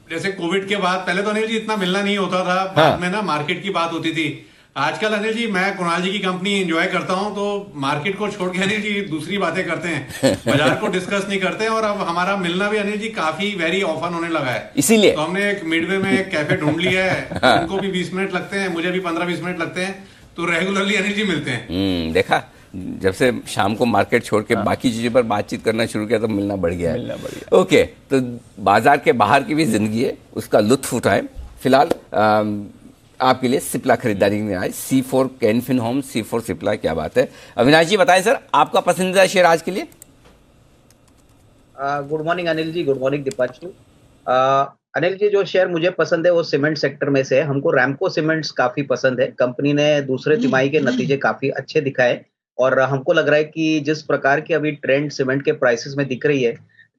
जैसे कोविड के बाद पहले तो अनिल जी इतना मिलना नहीं होता था, बाद में ना मार्केट की बात होती थी। आजकल अनिल जी मैं कुणाल जी की कंपनी एंजॉय करता हूं, तो मार्केट को छोड़ के अनिल जी दूसरी बातें करते हैं, बाजार को डिस्कस नहीं करते हैं। और अब हमारा मिलना भी अनिल जी काफी वेरी ऑफन होने लगा है, इसीलिए तो हमने एक मिडवे में एक कैफे ढूंढ लिया है। उनको भी 20 मिनट लगते हैं, मुझे भी 15-20 मिनट लगते हैं, तो रेगुलरली अनिल जी मिलते हैं। देखा, जब से शाम को मार्केट छोड़ के बाकी चीजों पर बातचीत करना शुरू किया तो मिलना बढ़ गया है। ओके, तो बाजार के बाहर की भी जिंदगी है, उसका लुत्फ उठाएं। फिलहाल आपके लिए सिप्ला खरीदारी में आए, C4 Can Fin home, C4 Cipla, क्या बात है। अविनाश जी बताएं सर आपका पसंदीदा शेयर आज के लिए। Good morning Anil ji, good morning Deepanshu. Anil जी जो शेयर मुझे पसंद है वो सीमेंट सेक्टर में से है। हमको रैमको सीमेंट्स काफी पसंद है। कंपनी ने दूसरे तिमाही के नतीजे काफी अच्छे दिखाए और हमको लग रहा है कि जिस प्रकार की अभी ट्रेंड सीमेंट के प्राइसेस में दिख रही है,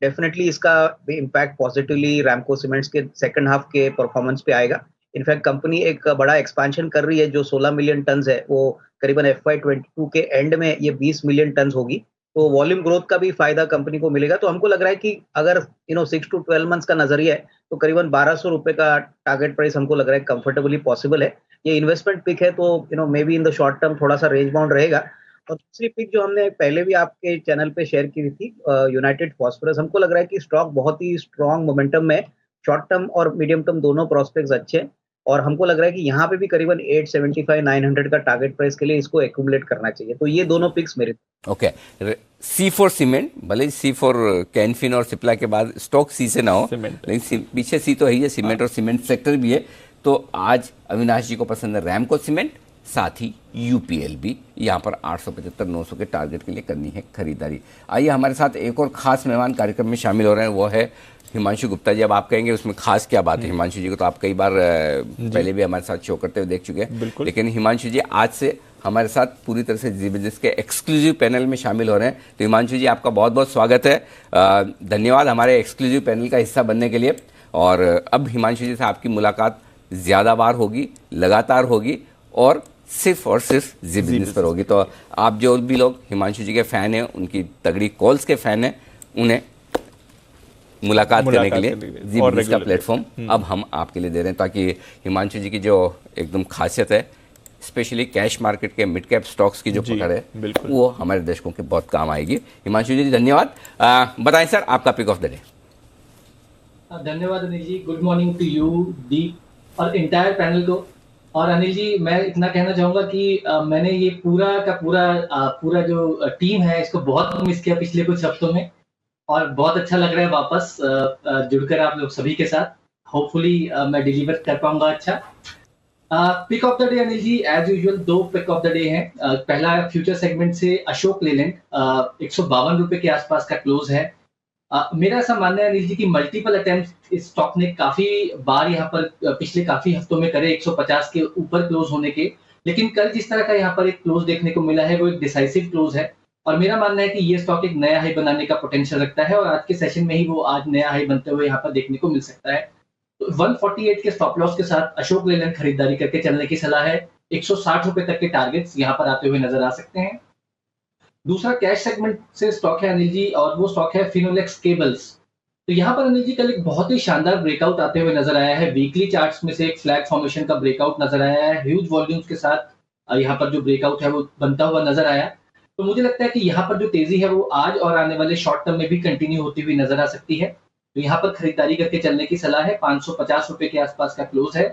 डेफिनेटली इसका इम्पैक्ट पॉजिटिवली रैमको सीमेंट्स के सेकंड हाफ के परफॉर्मेंस पे आएगा। इनफैक्ट कंपनी एक बड़ा एक्सपेंशन कर रही है, जो 16 मिलियन टन है वो करीबन FY22 के एंड में ये 20 मिलियन टन होगी, तो वॉल्यूम ग्रोथ का भी फायदा कंपनी को मिलेगा। तो हमको लग रहा है कि अगर 6 to 12 मंथ्स का नजरिया है तो करीबन 1200 रुपए का टारगेट प्राइस हमको लग रहा है कंफर्टेबली पॉसिबल है। ये इन्वेस्टमेंट पिक है, तो may be in the short term थोड़ा सा रेंज बाउंड रहेगा। और दूसरी पिक जो हमने पहले भी आपके चैनल पे शेयर की थी, यूनाइटेड फॉस्फोरस, हमको लग रहा है कि स्टॉक बहुत ही स्ट्रॉन्ग मोमेंटम में, शॉर्ट टर्म और मीडियम टर्म दोनों प्रोस्पेक्ट्स अच्छे। और हमको लग रहा है कि यहाँ पे भी करीबन 875-900 का टारगेट प्राइस के लिए इसको एक्यूमुलेट करना चाहिए। तो ये दोनों पिक्स मेरे। ओके, सी फॉर सीमेंट, भले सी फॉर कैनफिन और सिप्ला के बाद स्टॉक सी से ना हो, लेकिन पीछे सी तो है ही है, सीमेंट और सीमेंट सेक्टर भी है। तो आज अविनाश जी को पसंद है रैमको सीमेंट, साथ ही यूपीएल भी। यहाँ पर 875-900 के टारगेट के लिए करनी है खरीदारी। आइए, हमारे साथ एक और खास मेहमान कार्यक्रम में शामिल हो रहे हैं, वो है हिमांशु गुप्ता जी। अब आप कहेंगे उसमें खास क्या बात है? हिमांशु जी को तो आप कई बार पहले भी हमारे साथ शो करते हुए देख चुके हैं, लेकिन हिमांशु जी आज से हमारे साथ पूरी तरह से जी बिजनेस के एक्सक्लूसिव पैनल में शामिल हो रहे हैं। तो हिमांशु जी, आपका बहुत बहुत स्वागत है, धन्यवाद हमारे एक्सक्लूसिव पैनल का हिस्सा बनने के लिए। और अब हिमांशु जी से आपकी मुलाकात ज़्यादा बार होगी, लगातार होगी, और सिर्फ जी बिजनेस पर होगी। तो आप जो भी लोग हिमांशु जी के फ़ैन हैं, उनकी तगड़ी कॉल्स के फ़ैन हैं, उन्हें मुलाकात करने के लिए जी बिजनेस का प्लेटफॉर्म अब हम आपके लिए दे रहे हैं, ताकि हिमांशु जी की जो एकदम खासियत है, स्पेशली कैश मार्केट के मिड कैप स्टॉक्स की जो पकड़ है, वो हमारे दर्शकों के बहुत काम आएगी। हिमांशु जी धन्यवाद। बताएं सर, आपका पिक ऑफ द डे। धन्यवाद Anil ji, good morning to you, दीप और इंटायर पैनल को। और अनिल जी, मैं इतना कहना चाहूंगा कि मैंने ये पूरा जो टीम है, इसको बहुत मिस किया पिछले कुछ हफ्तों में, और बहुत अच्छा लग रहा है वापस जुड़कर आप लोग सभी के साथ। होपफुली मैं डिलीवर कर पाऊंगा अच्छा। Pick of the day Anil ji, as usual 2 pick of the day हैं। पहला फ्यूचर सेगमेंट से अशोक लेलैंड, 152 रुपए के आसपास का क्लोज है। मेरा ऐसा मानना है अनिल जी कि मल्टीपल अटेम्प्ट इस स्टॉक ने काफी बार यहाँ पर पिछले काफी हफ्तों में करे 150 के ऊपर क्लोज होने के, लेकिन कल जिस तरह का यहाँ पर एक क्लोज देखने को मिला है, वो एक डिसाइसिव क्लोज है। और मेरा मानना है कि ये स्टॉक एक नया हाई बनाने का पोटेंशियल रखता है, और आज के सेशन में ही वो आज नया हाई बनते हुए यहाँ पर देखने को मिल सकता है। तो 148 के स्टॉप लॉस के साथ अशोक लेलैंड खरीदारी करके चलने की सलाह है। 160 रुपए तक के टारगेट्स यहाँ पर आते हुए नजर आ सकते हैं। दूसरा कैश सेगमेंट से स्टॉक है अनिल जी, और वो स्टॉक है फिनोलेक्स केबल्स। तो यहाँ पर अनिल जी कल एक बहुत ही शानदार ब्रेकआउट आते हुए नजर आया है। वीकली चार्ट्स में से एक फ्लैग फॉर्मेशन का ब्रेकआउट नजर आया है, ह्यूज वॉल्यूम्स के साथ यहाँ पर जो ब्रेकआउट है वो बनता हुआ नजर आया। तो मुझे लगता है कि यहाँ पर जो तेजी है वो आज और आने वाले शॉर्ट टर्म में भी कंटिन्यू होती हुई नजर आ सकती है। तो यहाँ पर खरीदारी करके चलने की सलाह है। 550 रुपए के आसपास का क्लोज है।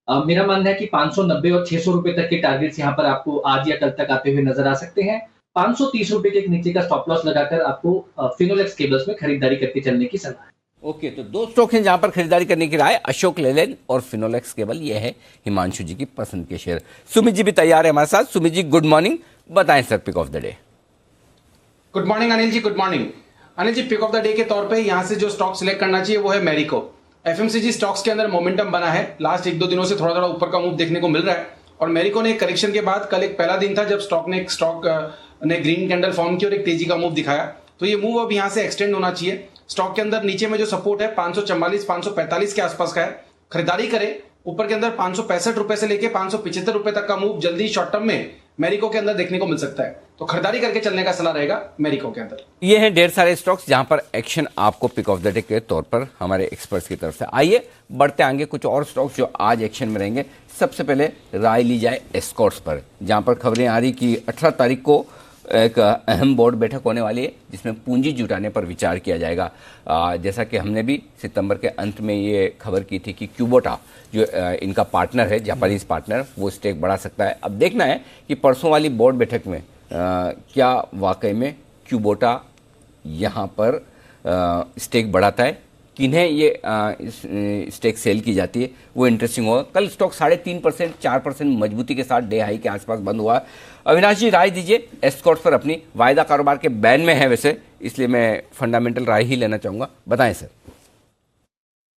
मेरा मानना है कि 590 और 600 रुपए तक के टारगेट्स यहाँ पर आपको आज या कल तक आते हुए नजर आ सकते हैं। 530 रुपए के एक नीचे का स्टॉप लॉस लगाकर आपको फिनोलेक्स केबल्स में खरीदारी करके चलने की सलाह है। ओके, तो 2 स्टॉक हैं जहां पर खरीदारी करने की राय, अशोक लेलैंड और फिनोलेक्स केबल। ये है हिमांशु जी की पसंद के शेयर। सुमित जी भी तैयार है हमारे साथ। सुमित जी गुड मॉर्निंग, बताएं sir pick of the day. Good morning Anil ji, good morning Anil ji. Pick of the day के तौर पे यहाँ से जो स्टॉक सिलेक्ट करना चाहिए वो है मैरिको। एफएमसीजी स्टॉक्स के अंदर मोमेंटम बना है, लास्ट 1-2 दिनों से थोड़ा ऊपर का मूव देखने को मिल रहा है। और मैरिको ने एक करेक्शन के बाद कल एक पहला दिन था जब स्टॉक ने ग्रीन कैंडल फॉर्म की और एक तेजी का मूव दिखाया। तो ये मूव अब यहाँ से एक्सटेंड होना चाहिए। स्टॉक के अंदर नीचे में जो सपोर्ट है 544-545 के आसपास का है, खरीदारी करें। ऊपर के अंदर 565 रुपए से लेके 575 रुपए तक का मूव जल्दी शॉर्ट टर्म में मैरिको के अंदर देखने को मिल सकता है। तो खरीदारी करके चलने का सलाह रहेगा मैरिको के अंदर। ये हैं ढेर सारे स्टॉक्स जहां पर एक्शन आपको पिक ऑफ द डे के तौर पर हमारे एक्सपर्ट्स की तरफ से। आइए बढ़ते आगे कुछ और स्टॉक्स जो आज एक्शन में रहेंगे। सबसे पहले राय ली जाए एस्कॉर्ट्स पर, जहां पर खबरें आ रही कि 18 तारीख को एक अहम बोर्ड बैठक होने वाली है जिसमें पूंजी जुटाने पर विचार किया जाएगा। जैसा कि हमने भी सितंबर के अंत में ये खबर की थी कि क्यूबोटा जो इनका पार्टनर है, जापानीज पार्टनर, वो स्टेक बढ़ा सकता है। अब देखना है कि परसों वाली बोर्ड बैठक में क्या वाकई में क्यूबोटा यहाँ पर स्टेक बढ़ाता है, किन्हें ये स्टेक सेल की जाती है, वो इंटरेस्टिंग होगा। कल स्टॉक 3.5% 4% मजबूती के साथ डे हाई के आसपास बंद हुआ। अविनाश जी राय दीजिए एस्कॉर्ट्स पर अपनी। वायदा कारोबार के बैन में है वैसे, इसलिए मैं फंडामेंटल राय ही लेना चाहूंगा, बताएं सर।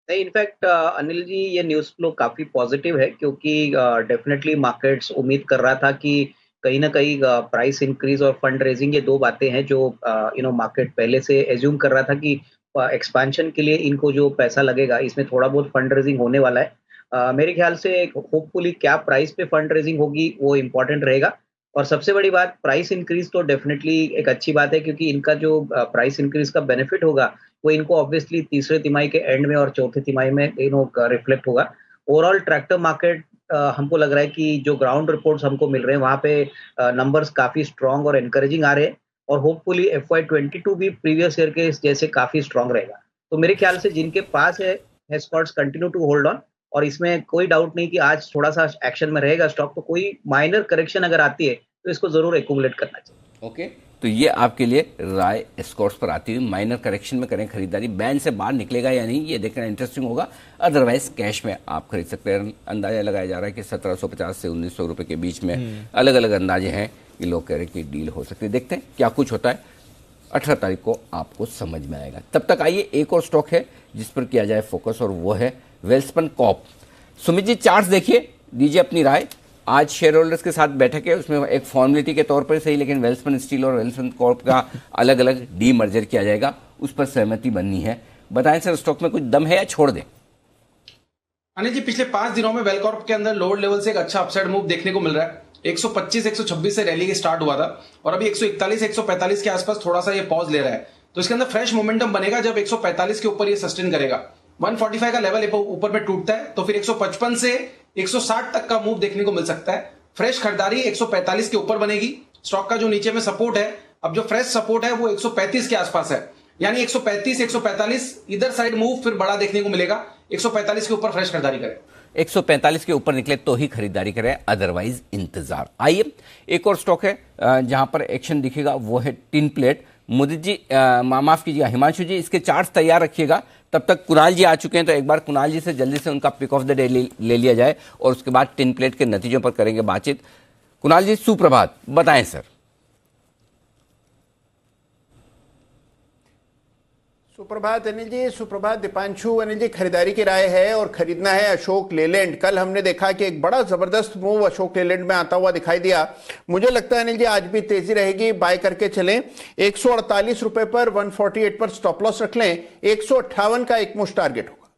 नहीं, इनफैक्ट अनिल जी ये न्यूज़ फ्लो काफी पॉजिटिव है, क्योंकि डेफिनेटली मार्केट्स उम्मीद कर रहा था कि कहीं ना कहीं प्राइस इंक्रीज और फंड रेजिंग, ये 2 बातें हैं जो मार्केट पहले से एज्यूम कर रहा था कि एक्सपेंशन के लिए इनको जो पैसा लगेगा इसमें थोड़ा बहुत फंड रेजिंग होने वाला है। मेरे ख्याल से होपफुली क्या प्राइस पे फंड रेजिंग होगी वो इम्पोर्टेंट रहेगा। और सबसे बड़ी बात, प्राइस इंक्रीज तो डेफिनेटली एक अच्छी बात है, क्योंकि इनका जो प्राइस इंक्रीज का बेनिफिट होगा वो इनको ऑब्वियसली तीसरे तिमाही के एंड में और चौथे तिमाही में रिफ्लेक्ट होगा। ओवरऑल ट्रैक्टर मार्केट हमको लग रहा है कि जो ग्राउंड रिपोर्ट्स हमको मिल रहे हैं वहाँ पे नंबर्स काफी स्ट्रांग और एनकरेजिंग आ रहे हैं, और होपफुली FY22 भी प्रीवियस ईयर के जैसे काफी स्ट्रांग रहेगा। तो मेरे ख्याल से जिनके पास है Escorts continue to hold on. और इसमें कोई डाउट नहीं कि आज थोड़ा सा एक्शन में रहेगा स्टॉक, तो कोई माइनर करेक्शन अगर आती है तो इसको जरूर एक्यूमुलेट करना चाहिए। ओके, तो ये आपके लिए राय स्कोर्स पर आती हुई माइनर करेक्शन में करें खरीदारी, बैंड से बाहर निकलेगा या नहीं ये देखना इंटरेस्टिंग होगा। अदरवाइज कैश में आप खरीद सकते हैं। अंदाजा लगाया जा रहा है कि 1750 से 1900 रुपए के बीच में अलग अलग अंदाजे हैं कि लोग कह रहे हैं कि डील हो सकती है। देखते हैं क्या कुछ होता है, 18 तारीख को आपको समझ में आएगा। तब तक आइए एक और स्टॉक है जिस पर किया जाए फोकस और वो है वेल्सपन कॉर्प। सुमित जी चार्ट्स देखिए, दीजिए अपनी राय। आज शेयर होल्डर्स के साथ बैठक है, उसमें एक फॉर्मेलिटी के तौर पर सही, लेकिन वेल्सपन स्टील और वेल्सपन कॉर्प का अलग अलग डी मर्जर किया जाएगा, उस पर सहमति बननी है। बताएं सर, स्टॉक में कुछ दम है या छोड़ दें? अनिल जी, पिछले 5 दिनों में वेलकॉर्प के अंदर लोअर लेवल से एक अच्छा अपसाइड मूव देखने को मिल रहा है। 125-126 से रैली स्टार्ट हुआ था और अभी 141-145 के आसपास थोड़ा सा ये पॉज ले रहा है, तो इसके अंदर फ्रेश मोमेंटम बनेगा जब 145 के ऊपर ये सस्टेन करेगा। 145 का लेवल ऊपर में टूटता है तो फिर 155 से 160 तक का मूव देखने को मिल सकता है। फ्रेश खरीदारी 145 के ऊपर बनेगी। स्टॉक का जो नीचे में सपोर्ट है, अब जो फ्रेश सपोर्ट है वो 135 के आसपास है, यानी 135-145 इधर साइड मूव फिर बड़ा देखने को मिलेगा। 145 के ऊपर फ्रेश खरीदारी करें। 145 के ऊपर निकले तो ही खरीदारी करें, अदरवाइज इंतजार। आइए एक और स्टॉक है जहां पर एक्शन दिखेगा, वो है टिन प्लेट। मुदित जी माफ कीजिएगा, हिमांशु जी इसके चार्ट्स तैयार रखिएगा। तब तक कुणाल जी आ चुके हैं, तो एक बार कुणाल जी से जल्दी से उनका पिक ऑफ द डे ले लिया जाए और उसके बाद टिन प्लेट के नतीजों पर करेंगे बातचीत। कुणाल जी सुप्रभात, बताएं सर। सुप्रभात अनिल जी, सुप्रभात दीपांशु। अनिल जी, खरीदारी की राय है और खरीदना है अशोक लेलैंड। कल हमने देखा कि एक बड़ा जबरदस्त मूव अशोक लेलैंड में आता हुआ दिखाई दिया। मुझे लगता है अनिल जी आज भी तेजी रहेगी, बाय करके चलें। 148 रुपए पर 148 पर स्टॉप लॉस रख लें। 158 का एक मुश्त टारगेट होगा।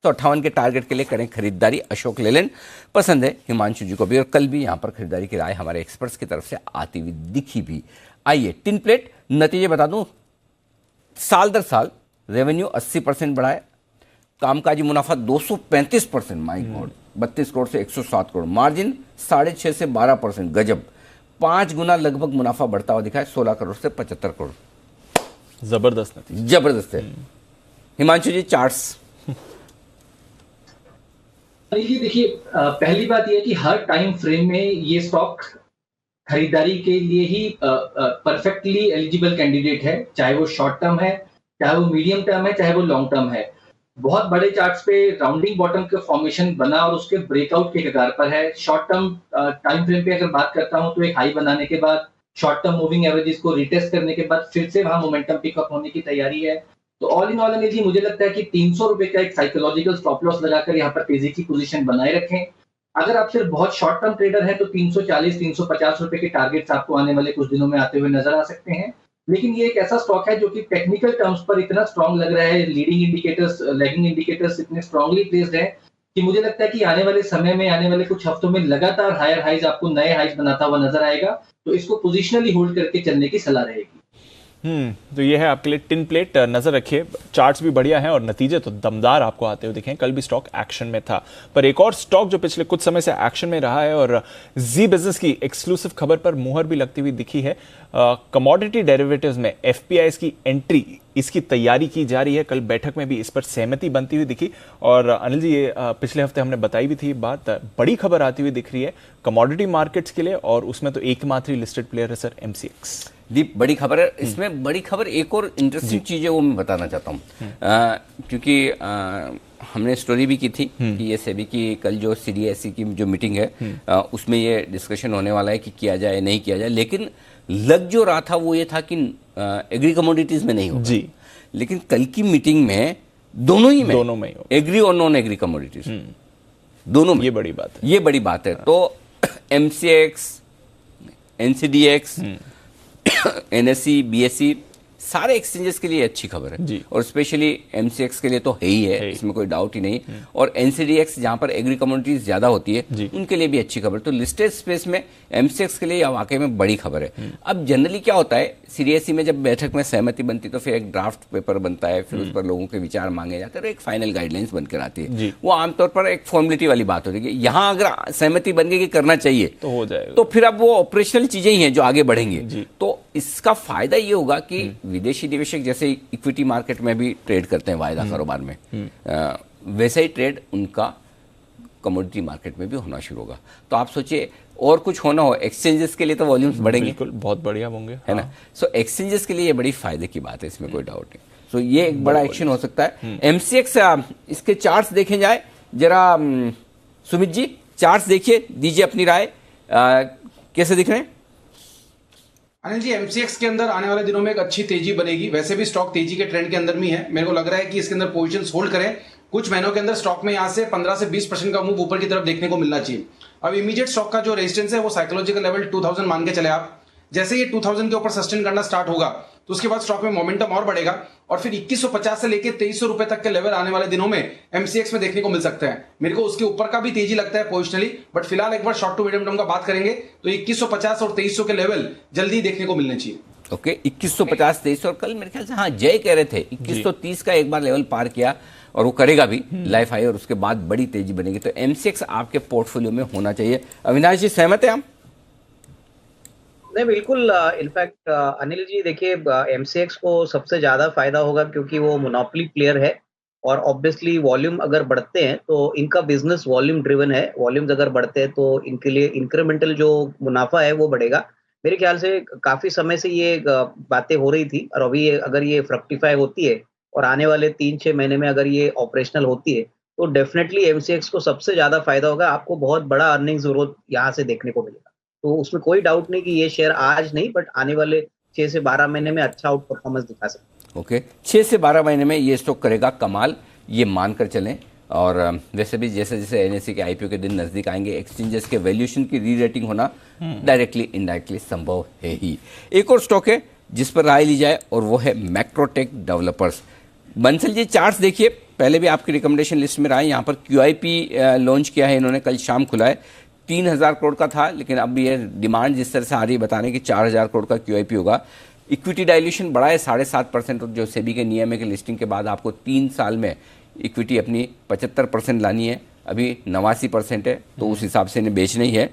तो 58 के टारगेट के लिए करें खरीदारी। अशोक लेलैंड पसंद है हिमांशु जी को भी, और कल भी यहां पर खरीदारी की राय हमारे एक्सपर्ट्स की तरफ से आती हुई दिखी भी। आइए टिन प्लेट नतीजे बता दूं, साल दर साल रेवेन्यू 80% बढ़ा है, कामकाजी मुनाफा 235%, माय गॉड, 32 करोड़ से 107 करोड़, मार्जिन 6.5 से 12%, गजब। 5 गुना लगभग मुनाफा बढ़ता हुआ दिखा है, 16 करोड़ से 75 करोड़। जबरदस्त नतीजा, जबरदस्त है। हिमांशु जी चार्ट्स। देखिए, पहली बात यह है कि हर टाइम फ्रेम में ये स्टॉक खरीदारी के लिए ही परफेक्टली एलिजिबल कैंडिडेट है, चाहे वो शॉर्ट टर्म है, चाहे वो मीडियम टर्म है, चाहे वो लॉन्ग टर्म है। बहुत बड़े चार्ट्स पे राउंडिंग बॉटम का फॉर्मेशन बना और उसके ब्रेकआउट के कगार पर है। शॉर्ट टर्म टाइम फ्रेम पे अगर बात करता हूं तो एक हाई बनाने के बाद शॉर्ट टर्म मूविंग एवरेजेस को रिटेस्ट करने के बाद फिर से वहां मोमेंटम पिकअप होने की तैयारी है। तो all in all Anil ji, मुझे लगता है कि 300 रुपए का एक साइकोलॉजिकल स्टॉप लॉस लगाकर यहाँ पर तेजी की पोजीशन बनाए रखें। अगर आप सिर्फ बहुत शॉर्ट टर्म ट्रेडर है तो 340-350 रुपए के टारगेट्स आपको आने वाले कुछ दिनों में आते हुए नजर आ सकते हैं। लेकिन ये एक ऐसा स्टॉक है जो कि टेक्निकल टर्म्स पर इतना स्ट्रांग लग रहा है, लीडिंग इंडिकेटर्स, लैगिंग इंडिकेटर्स इतने स्ट्रांगली प्लेस्ड है कि मुझे लगता है कि आने वाले समय में, आने वाले कुछ हफ्तों में लगातार हायर हाइज आपको नए हाइज बनाता हुआ नजर आएगा। तो इसको पोजिशनली होल्ड करके चलने की सलाह रहेगी। तो ये है आपके लिए टिन प्लेट। नजर रखिए, चार्ट्स भी बढ़िया हैं और नतीजे तो दमदार आपको आते हुए दिखें। कल भी स्टॉक एक्शन में था, पर एक और स्टॉक जो पिछले कुछ समय से एक्शन में रहा है और जी बिजनेस की एक्सक्लूसिव खबर पर मुहर भी लगती हुई दिखी है। कमोडिटी डेरिवेटिव्स में एफपीआईज की एंट्री, इसकी तैयारी की जा रही है। कल बैठक में भी इस पर सहमति बनती हुई दिखी। और अनिल जी, ये पिछले हफ्ते हमने बताई भी थी बात, बड़ी खबर आती हुई दिख रही है कमोडिटी मार्केट्स के लिए, और उसमें तो एकमात्र लिस्टेड प्लेयर है सर, एमसीएक्स। दीप, बड़ी खबर है। इसमें बड़ी खबर एक और इंटरेस्टिंग चीज है, वो मैं बताना चाहता हूँ, क्योंकि हमने स्टोरी भी की थी कि ये सेबी की कल जो सीडीएसई की जो मीटिंग है उसमें ये डिस्कशन होने वाला है कि किया जाए नहीं किया जाए। लेकिन लग जो रहा था वो ये था कि एग्री कमोडिटीज में नहीं होगा जी, लेकिन कल की मीटिंग में दोनों में एग्री और नॉन एग्री कमोडिटीज दोनों में, ये बड़ी बात है, ये बड़ी बात है। तो एमसीएक्स, एनसीडीएक्स, एनएसई, बीएसई, सारे एक्सचेंजेस के लिए अच्छी खबर है जी। और स्पेशली एमसीएक्स के लिए तो है ही है, इसमें कोई डाउट ही नहीं। और एनसीडीएक्स जहां पर एग्री कमोडिटीज ज्यादा होती है उनके लिए भी अच्छी खबर। तो लिस्टेड स्पेस में एमसीएक्स के लिए यह वाकई में बड़ी खबर है। अब जनरली क्या होता है, सीडीएसई में जब बैठक में सहमति बनती तो फिर एक ड्राफ्ट पेपर बनता है, फिर उस पर लोगों के विचार मांगे जाते हैं और एक फाइनल गाइडलाइंस बनकर आती है। वो आमतौर पर एक फॉर्मेलिटी वाली बात होती है। यहाँ अगर सहमति बन गई कि करना चाहिए तो हो जाएगा, तो फिर अब वो ऑपरेशनल चीजें ही हैं जो आगे बढ़ेंगी। तो इसका फायदा ये होगा कि विदेशी निवेशक जैसे इक्विटी मार्केट में भी ट्रेड करते हैं वायदा कारोबार में, वैसा ही ट्रेड उनका कमोडिटी मार्केट में भी होना शुरू होगा। तो आप सोचिए और कुछ होना हो, एक्सचेंजेस के लिए तो वॉल्यूम्स बढ़ेंगे, बिल्कुल बहुत बढ़िया होंगे, है ना। सो एक्सचेंजेस के लिए ये बड़ी फायदे की बात है, इसमें कोई डाउट नहीं। सो ये एक बड़ा एक्शन हो सकता है। एमसीएक्स इसके चार्ट्स देखे जाए जरा, सुमित जी चार्ट्स देखिए, दीजिए अपनी राय, कैसे दिख रहे हैं? अनिल जी, एमसीएक्स के अंदर आने वाले दिनों में एक अच्छी तेजी बनेगी। वैसे भी स्टॉक तेजी के ट्रेंड के अंदर में है। मेरे को लग रहा है कि इसके अंदर पोजीशंस होल्ड करें। कुछ महीनों के अंदर स्टॉक में यहाँ से 15 से 20% का मूव ऊपर की तरफ देखने को मिलना चाहिए। अब इमीडिएट स्टॉक का जो रेजिस्टेंस है वो साइकोलॉजिकल लेवल 2000 मान के चले आप। जैसे ये 2000 के ऊपर सस्टेन करना स्टार्ट होगा तो उसके बाद स्टॉक में मोमेंटम और बढ़ेगा और फिर 2150 से लेकर 2300 रुपए तक के लेवल आने वाले दिनों में एमसीएक्स में देखने को मिल सकते हैं। मेरे को उसके ऊपर का भी तेजी लगता है पोजिशनली, बट फिलहाल एक बार शॉर्ट टू मीडियम टर्म का बात करेंगे तो 2150 और 2300 के लेवल जल्दी देखने को मिलने चाहिए। ओके, 2150 2300, और कल मेरे ख्याल से हाँ जय कह रहे थे 2130 का एक बार लेवल पार किया और वो करेगा भी लाइफ हाई, और उसके बाद बड़ी तेजी बनेगी। तो एमसीएक्स आपके पोर्टफोलियो में होना चाहिए। अविनाश जी सहमत है आप? नहीं, बिल्कुल। इनफैक्ट अनिल जी देखिए, एमसीएक्स को सबसे ज्यादा फायदा होगा क्योंकि वो मोनोपोली प्लेयर है और ऑब्वियसली वॉल्यूम अगर बढ़ते हैं तो इनका बिजनेस वॉल्यूम ड्रिवन है। वॉल्यूम्स अगर बढ़ते हैं तो इनके लिए इंक्रीमेंटल जो मुनाफा है वो बढ़ेगा। मेरे ख्याल से काफी समय से ये बातें हो रही थी और अभी अगर ये फ्रक्टिफाई होती है और आने वाले 3-6 महीने में अगर ये ऑपरेशनल होती है तो डेफिनेटली एमसीएक्स को सबसे ज्यादा फायदा होगा। आपको बहुत बड़ा अर्निंग्स ग्रोथ यहाँ से देखने को मिलेगा। तो उसमें कोई डाउट नहीं कि ये शेयर आज नहीं बट आने वाले 6 से 12 महीने में अच्छा आउट परफॉर्मेंस दिखा सकता है। ओके, 6 से 12 महीने में ये स्टॉक करेगा कमाल, ये मानकर चलें। और वैसे भी जैसे जैसे एनएससी के आईपीओ के दिन नजदीक आएंगे, एक्सचेंजेस के वैल्यूएशन की री रेटिंग होना डायरेक्टली इनडायरेक्टली संभव है ही। एक और स्टॉक है जिस पर राय ली जाए और वो है मैक्रोटेक डेवलपर्स। बंसल जी चार्ट्स देखिए, पहले भी आपकी रिकमेंडेशन लिस्ट में रहा है। यहाँ पर क्यूआईपी लॉन्च किया है इन्होंने, कल शाम खुला है। 3000 करोड़ का था, लेकिन अब ये डिमांड जिस तरह से आ रही है बताने की 4000 करोड़ का क्यूआईपी होगा। इक्विटी डाइल्यूशन बढ़ा है 7.5%, और जो सेबी के नियम है कि लिस्टिंग के बाद आपको 3 साल में इक्विटी अपनी 75% लानी है, अभी 89% है, तो उस हिसाब से इन्हें बेचना ही है।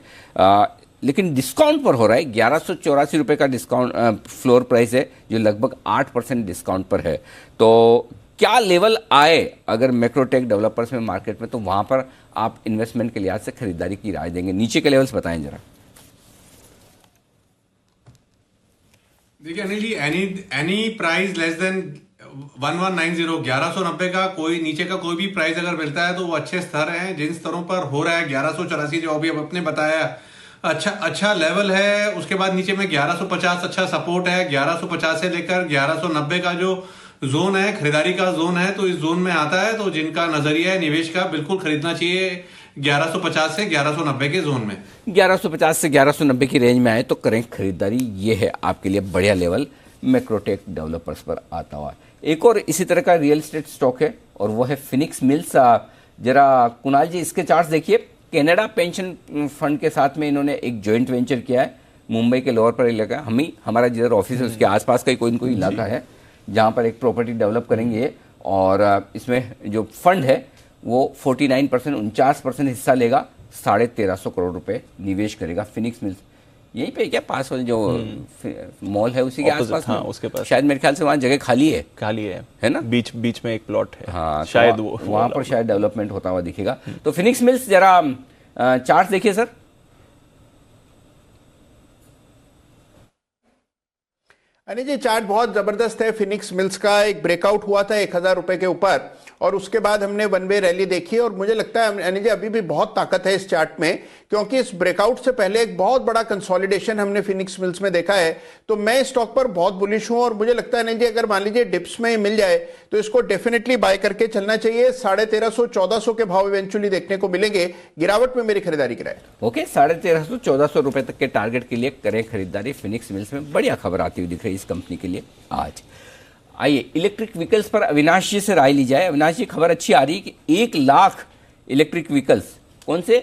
लेकिन डिस्काउंट पर हो रहा है, 1184 रुपये का डिस्काउंट फ्लोर प्राइस है, जो लगभग 8% डिस्काउंट पर है। तो क्या लेवल आए अगर मैक्रोटेक डेवलपर्स में मार्केट में, तो वहां पर आप इन्वेस्टमेंट के लिहाज से खरीदारी की राय देंगे? नीचे के लेवल्स बताएं जरा। देखिए Anil ji, any price less than 1190, 1190 का कोई नीचे का कोई भी प्राइस अगर मिलता है तो वो अच्छे स्तर हैं। जिन स्तरों पर हो रहा है 1184 जो अभी आपने बताया अच्छा लेवल है। उसके बाद नीचे में 1150 अच्छा सपोर्ट है। 1150 से लेकर 1190 का जो जोन है, खरीदारी का जोन है, तो इस जोन में आता है। तो जिनका नजरिया है निवेश का, बिल्कुल खरीदना चाहिए 1150 से 1190 के जोन में। 1150 से 1190 की रेंज में आए तो करें खरीदारी। ये है आपके लिए बढ़िया लेवल मैक्रोटेक डेवलपर्स पर आता हुआ। एक और इसी तरह का रियल एस्टेट स्टॉक है और वो है फिनिक्स मिल्स। जरा कुणाल जी इसके चार्ट्स देखिए। कनाडा पेंशन फंड के साथ में इन्होंने एक जॉइंट वेंचर किया है मुंबई के लोअर पर इलाका, हमारा जिधर ऑफिस है उसके आसपास का कोई न कोई इलाका है जहां पर एक प्रॉपर्टी डेवलप करेंगे। और इसमें जो फंड है वो 49% 49% हिस्सा लेगा, 1350 करोड़ रुपए निवेश करेगा। फिनिक्स मिल्स यहीं पे क्या पास वाले जो मॉल है उसी के आसपास? हाँ, उसके पास शायद मेरे ख्याल से वहाँ जगह खाली है ना? बीच में एक प्लॉट है। हाँ, शायद तो वहाँ पर शायद डेवलपमेंट होता हुआ दिखेगा। तो फिनिक्स मिल्स जरा चार्ट देखिए सर। अनिल जी चार्ट बहुत जबरदस्त है। फिनिक्स मिल्स का एक ब्रेकआउट हुआ था 1000 रुपए के ऊपर और उसके बाद हमने वन वे रैली देखी और मुझे लगता है अनिल जी अभी भी बहुत ताकत है इस चार्ट में, क्योंकि इस ब्रेकआउट से पहले एक बहुत बड़ा कंसोलिडेशन हमने फिनिक्स मिल्स में देखा है। तो मैं स्टॉक पर बहुत बुलिश हूं और मुझे लगता है अनिल जी अगर मान लीजिए डिप्स में मिल जाए तो इसको डेफिनेटली बाय करके चलना चाहिए। 1350-1400 के भाव इवेंचुअली देखने को मिलेंगे। गिरावट में मेरी खरीदारी कराए। ओके, 1350-1400 रुपए तक के टारगेट के लिए करें खरीदारी। फिनिक्स मिल्स में बढ़िया खबर आती हुई दिख रही है इस कंपनी के लिए आज। आइए इलेक्ट्रिक व्हीकल्स पर अविनाश जी से राय ली जाए। अविनाश जी खबर अच्छी आ रही है कि 1 लाख इलेक्ट्रिक व्हीकल्स, कौन से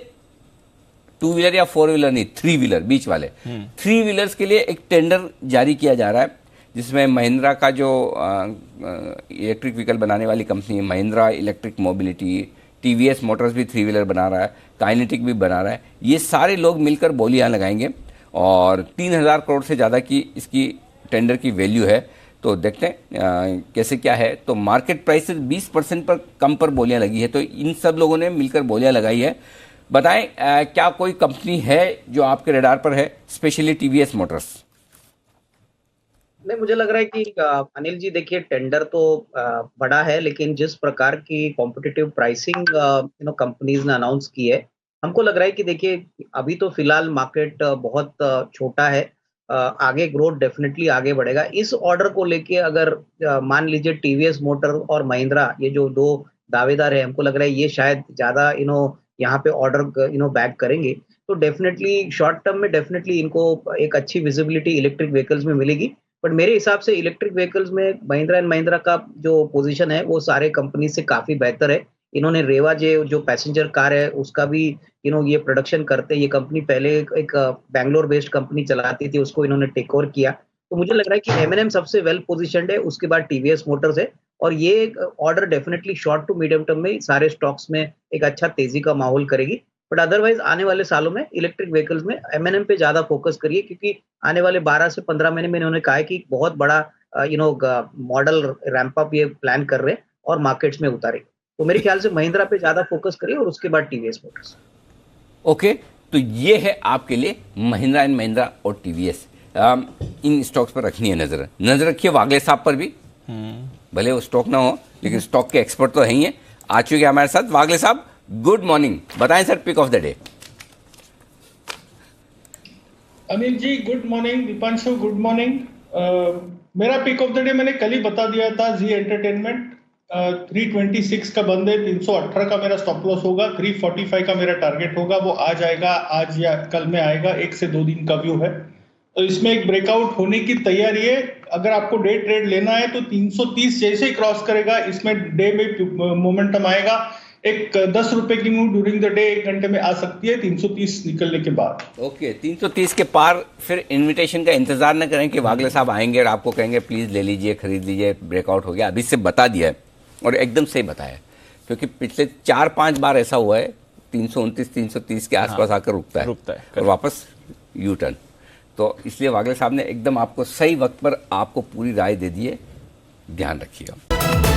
2 व्हीलर या 4 व्हीलर नहीं, 3 व्हीलर बीच वाले 3 व्हीलर्स के लिए एक टेंडर जारी किया जा रहा है, जिसमें महिंद्रा का जो इलेक्ट्रिक व्हीकल बनाने वाली कंपनी है Mahindra electric mobility, TVS Motors भी 3 व्हीलर बना रहा है, काइनेटिक भी बना रहा है, ये सारे लोग मिलकर बोलियां लगाएंगे और 3000 करोड़ से ज़्यादा की इसकी टेंडर की वैल्यू है। तो देखते हैं कैसे क्या है। तो मार्केट प्राइस 20% पर कम पर बोलियां लगी है, तो इन सब लोगों ने मिलकर बोलियां लगाई है। बताएं क्या कोई कंपनी है जो आपके रडार पर है, स्पेशली टीवीएस मोटर्स? नहीं, मुझे लग रहा है कि अनिल जी देखिए, टेंडर तो बड़ा है, लेकिन जिस प्रकार की कॉम्पिटिटिव प्राइसिंग कंपनीज ने अनाउंस की है, हमको लग रहा है कि देखिए अभी तो फिलहाल मार्केट बहुत छोटा है, आगे ग्रोथ डेफिनेटली आगे बढ़ेगा। इस ऑर्डर को लेके अगर मान लीजिए टीवीएस मोटर और महिंद्रा, ये जो दो दावेदार है, हमको लग रहा है ये शायद ज्यादा यहाँ पे ऑर्डर बैक करेंगे, तो डेफिनेटली शॉर्ट टर्म में डेफिनेटली इनको एक अच्छी विजिबिलिटी इलेक्ट्रिक व्हीकल्स में मिलेगी। बट मेरे हिसाब से इलेक्ट्रिक व्हीकल्स में महिंद्रा एंड महिंद्रा का जो पोजीशन है वो सारे कंपनी से काफी बेहतर है। इन्होंने रेवा जो पैसेंजर कार है उसका भी ये प्रोडक्शन करते हैं। ये कंपनी पहले एक बैंगलोर बेस्ड कंपनी चलाती थी, उसको इन्होंने टेक ओवर किया। तो मुझे लग रहा है कि एमएनएम सबसे वेल पोजीशनड है, उसके बाद टीवीएस मोटर्स है, और ये order definitely short to medium term में सारे स्टॉक्स में एक अच्छा तेजी का माहौल करेगी। बट अदरवाइज आने वाले सालों में इलेक्ट्रिक व्हीकल्स में एमएनएम पे ज्यादा फोकस करिए, क्योंकि आने वाले 12 से 15 महीने में इन्होंने कहा है कि बहुत बड़ा मॉडल रैंप अप ये प्लान कर रहे हैं और मार्केट्स में उतारे। तो मेरे ख्याल से महिंद्रा पे ज्यादा फोकस करिए और उसके बाद टीवीएस मोटर्स। ओके, तो ये है आपके लिए महिंद्रा एंड महिंद्रा और टीवीएस। इन स्टॉक्स पर रखनी है नजर रखिए वागले साहब पर भी, भले वो स्टॉक ना हो लेकिन स्टॉक के एक्सपर्ट तो है ही है। आ चुके हैं हमारे साथ वागले साहब, गुड मॉर्निंग, बताएं sir pick of the day. Anil ji good morning, Deepanshu good morning. मेरा पिक ऑफ द डे मैंने कल ही बता दिया था, जी एंटरटेनमेंट। 326 का बंद है, 318 का मेरा स्टॉप लॉस होगा, 345 का मेरा टारगेट होगा, वो आ जाएगा, आज या कल में आएगा, 1 से 2 दिन का व्यू है। तो इसमें एक ब्रेकआउट होने की तैयारी है। अगर आपको डे ट्रेड लेना है तो 330 जैसे ही क्रॉस करेगा इसमें डे में मोमेंटम आएगा। एक 10 रुपए की मूव ड्यूरिंग द डे 1 घंटे में आ सकती है 330 निकलने के बाद। ओके, 330 के पार फिर इनविटेशन का इंतजार न करें कि वागले साहब आएंगे और आपको कहेंगे प्लीज ले लीजिए, खरीद लीजिए, ब्रेकआउट हो गया। अभी से बता दिया है और एकदम सही बताया, क्योंकि पिछले 4-5 बार ऐसा हुआ है 329 330 के आसपास आकर रुकता है और वापस यू टर्न। तो इसलिए वागले साहब ने एकदम आपको सही वक्त पर आपको पूरी राय दे दी है, ध्यान रखिएगा।